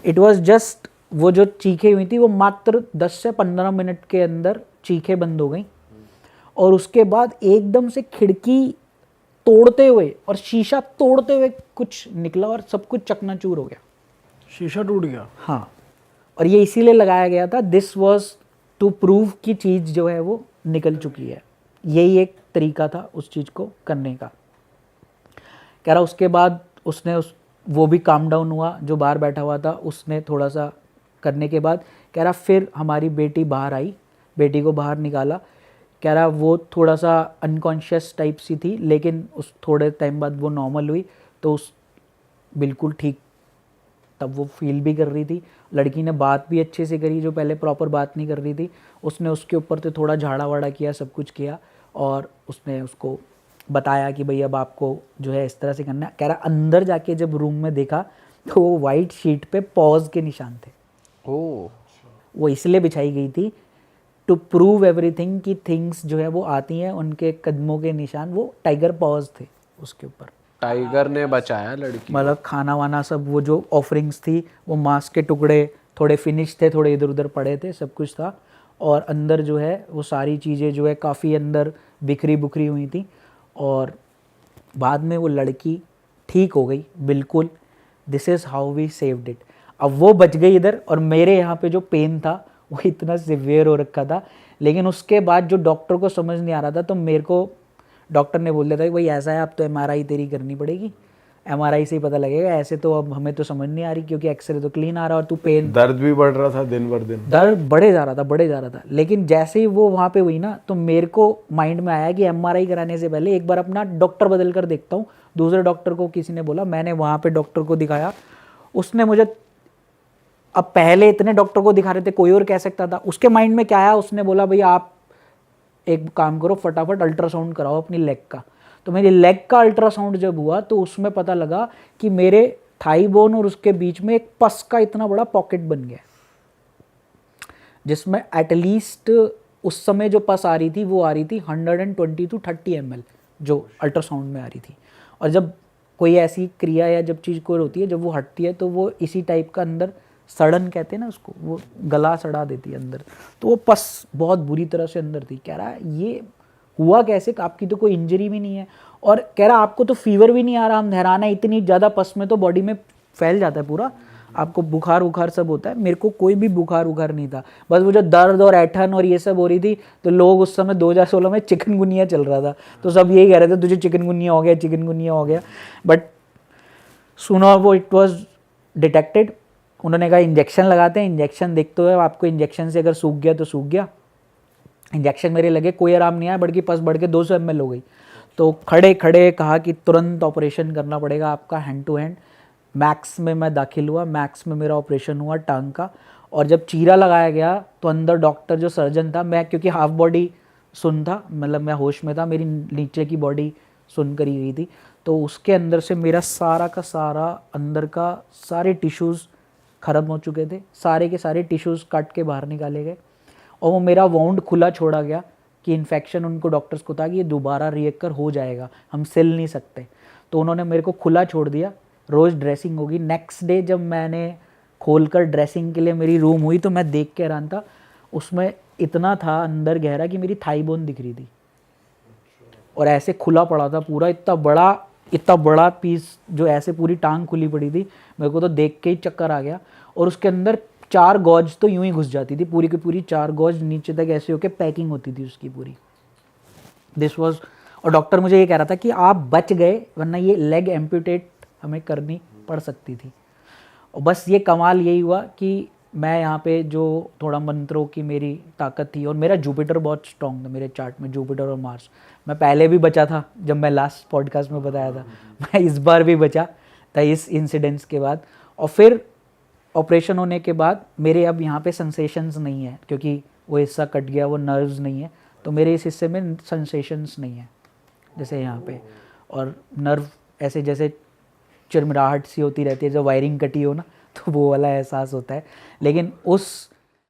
इट वाज जस्ट, वो जो चीखें हुई थी वो मात्र 10 से 15 मिनट के अंदर चीखें बंद हो गई, और उसके बाद एकदम से खिड़की तोड़ते हुए और शीशा तोड़ते हुए कुछ निकला और सब कुछ चकनाचूर हो गया। शीशा टूट गया? हाँ, और ये इसीलिए लगाया गया था, दिस वॉज टू प्रूव कि चीज़ जो है वो निकल चुकी है। यही एक तरीका था उस चीज़ को करने का। कह रहा उसके बाद उसने वो भी काम डाउन हुआ, जो बाहर बैठा हुआ था उसने थोड़ा सा करने के बाद कह रहा फिर हमारी बेटी बाहर आई, बेटी को बाहर निकाला। कह रहा वो थोड़ा सा अनकॉन्शियस टाइप सी थी, लेकिन उस थोड़े टाइम बाद वो नॉर्मल हुई, तो उस बिल्कुल ठीक, तब वो फील भी कर रही थी। लड़की ने बात भी अच्छे से करी, जो पहले प्रॉपर बात नहीं कर रही थी। उसने उसके ऊपर से थोड़ा झाड़ा वाड़ा किया, सब कुछ किया, और उसने उसको बताया कि भाई अब आपको जो है इस तरह से करना है। कह रहा अंदर जाके जब रूम में देखा तो वो वाइट शीट पे पॉज के निशान थे। ओह, वो इसलिए बिछाई गई थी टू प्रूव एवरीथिंग कि थिंग्स जो है वो आती हैं, उनके कदमों के निशान, वो टाइगर पॉज थे उसके ऊपर। टाइगर ने बचाया लड़की। मतलब खाना वाना सब, वो जो ऑफरिंग्स थी, वो मांस के टुकड़े थोड़े फिनिश थे, थोड़े इधर उधर पड़े थे, सब कुछ था। और अंदर जो है वो सारी चीज़ें जो है काफ़ी अंदर बिखरी बुखरी हुई थी, और बाद में वो लड़की ठीक हो गई बिल्कुल। This is how we saved it. अब वो बच गई इधर, और मेरे यहाँ पे जो पेन था वो इतना सिवियर हो रखा था। लेकिन उसके बाद जो डॉक्टर को समझ नहीं आ रहा था, तो मेरे को डॉक्टर ने बोल दिया था कि भाई ऐसा है, अब तो एमआरआई तेरी करनी पड़ेगी, एमआरआई से ही पता लगेगा, ऐसे तो अब हमें तो समझ नहीं आ रही, क्योंकि एक्सरे तो क्लीन आ रहा है और तू पेन, दर्द भी बढ़ रहा था दिन भर दिन, दर्द बढ़े जा रहा था। लेकिन जैसे ही वो वहाँ पे हुई ना, तो मेरे को माइंड में आया कि एमआरआई कराने से पहले एक बार अपना डॉक्टर बदल कर देखता हूँ। दूसरे डॉक्टर को किसी ने बोला, मैंने वहाँ पे डॉक्टर को दिखाया, उसने मुझे, अब पहले इतने डॉक्टर को दिखा रहे थे, कोई और कह सकता था, उसके माइंड में क्या आया, उसने बोला भाई आप एक काम करो, फटाफट अल्ट्रासाउंड कराओ अपनी लेग का। तो मेरी लेग का अल्ट्रासाउंड जब हुआ तो उसमें पता लगा कि मेरे थाई बोन और उसके बीच में एक पस का इतना बड़ा पॉकेट बन गया, जिसमें एटलीस्ट उस समय जो पस आ रही थी वो आ रही थी 120 to 30 ml, जो अल्ट्रासाउंड में आ रही थी। और जब कोई ऐसी क्रिया या जब चीज़ कोई होती है, जब वो हटती है तो वो इसी टाइप का अंदर सड़न कहते हैं ना उसको, वो गला सड़ा देती है अंदर। तो वो पस बहुत बुरी तरह से अंदर थी। कह रहा है ये हुआ कैसे, आपकी तो कोई इंजरी भी नहीं है, और कह रहा आपको तो फीवर भी नहीं आ रहा, हम हैरान है, इतनी ज़्यादा पस में तो बॉडी में फैल जाता है पूरा, आपको बुखार उखार सब होता है, मेरे को कोई भी बुखार उखार नहीं था, बस वो जो दर्द और ऐठन और ये सब हो रही थी, तो लोग उस समय 2016 में चिकनगुनिया चल रहा था, तो सब यही कह रहे थे तुझे चिकनगुनिया हो गया, चिकनगुनिया हो गया। बट सुनो वो इट वाज डिटेक्टेड, उन्होंने कहा इंजेक्शन लगाते हैं, इंजेक्शन देखते हुए आपको इंजेक्शन से अगर सूख गया तो सूख गया। इंजेक्शन मेरे लगे, कोई आराम नहीं आया, बस बढ़ के 200 ml हो गई। तो खड़े खड़े कहा कि तुरंत ऑपरेशन करना पड़ेगा आपका हैंड टू हैंड। मैक्स में मैं दाखिल हुआ, मैक्स में मेरा ऑपरेशन हुआ टांग का। और जब चीरा लगाया गया तो अंदर डॉक्टर जो सर्जन था, मैं क्योंकि हाफ बॉडी सुन था, मतलब मैं होश में था, मेरी नीचे की बॉडी सुन करी हुई थी, तो उसके अंदर से मेरा सारा का सारा अंदर का सारे टिश्यूज़ ख़त्म हो चुके थे, सारे के सारे टिश्यूज़ काट के बाहर निकाले गए और वो मेरा वाउंड खुला छोड़ा गया कि इन्फेक्शन, उनको डॉक्टर्स को था कि ये दोबारा रिएक्कर हो जाएगा, हम सिल नहीं सकते, तो उन्होंने मेरे को खुला छोड़ दिया। रोज़ ड्रेसिंग होगी। नेक्स्ट डे जब मैंने खोलकर ड्रेसिंग के लिए मेरी रूम हुई तो मैं देख के हैरान था, उसमें इतना था अंदर गहरा कि मेरी थाई बोन दिख रही थी और ऐसे खुला पड़ा था पूरा, इतना बड़ा पीस जो ऐसे पूरी टांग खुली पड़ी थी, मेरे को तो देख के ही चक्कर आ गया। और उसके अंदर 4 गॉज तो यूं ही घुस जाती थी, पूरी की पूरी 4 गॉज नीचे तक ऐसे होके पैकिंग होती थी उसकी पूरी। दिस वाज, और डॉक्टर मुझे ये कह रहा था कि आप बच गए, वरना ये लेग एम्पूटेट हमें करनी पड़ सकती थी। और बस ये कमाल यही हुआ कि मैं यहाँ पे जो थोड़ा मंत्रों की मेरी ताकत थी, और मेरा जुपिटर बहुत स्ट्रॉन्ग था मेरे चार्ट में, जुपिटर और मार्स। मैं पहले भी बचा था, जब मैं लास्ट पॉडकास्ट में बताया था, मैं इस बार भी बचा था इस इंसिडेंट्स के बाद। और फिर ऑपरेशन होने के बाद मेरे अब यहाँ पे सेंसेशंस नहीं है, क्योंकि वो हिस्सा कट गया, वो नर्व्स नहीं है, तो मेरे इस हिस्से में सेंसेशंस नहीं है जैसे यहाँ पे। और नर्व ऐसे जैसे चिरमिराहट सी होती रहती है, जब वायरिंग कटी हो ना, तो वो वाला एहसास होता है। लेकिन उस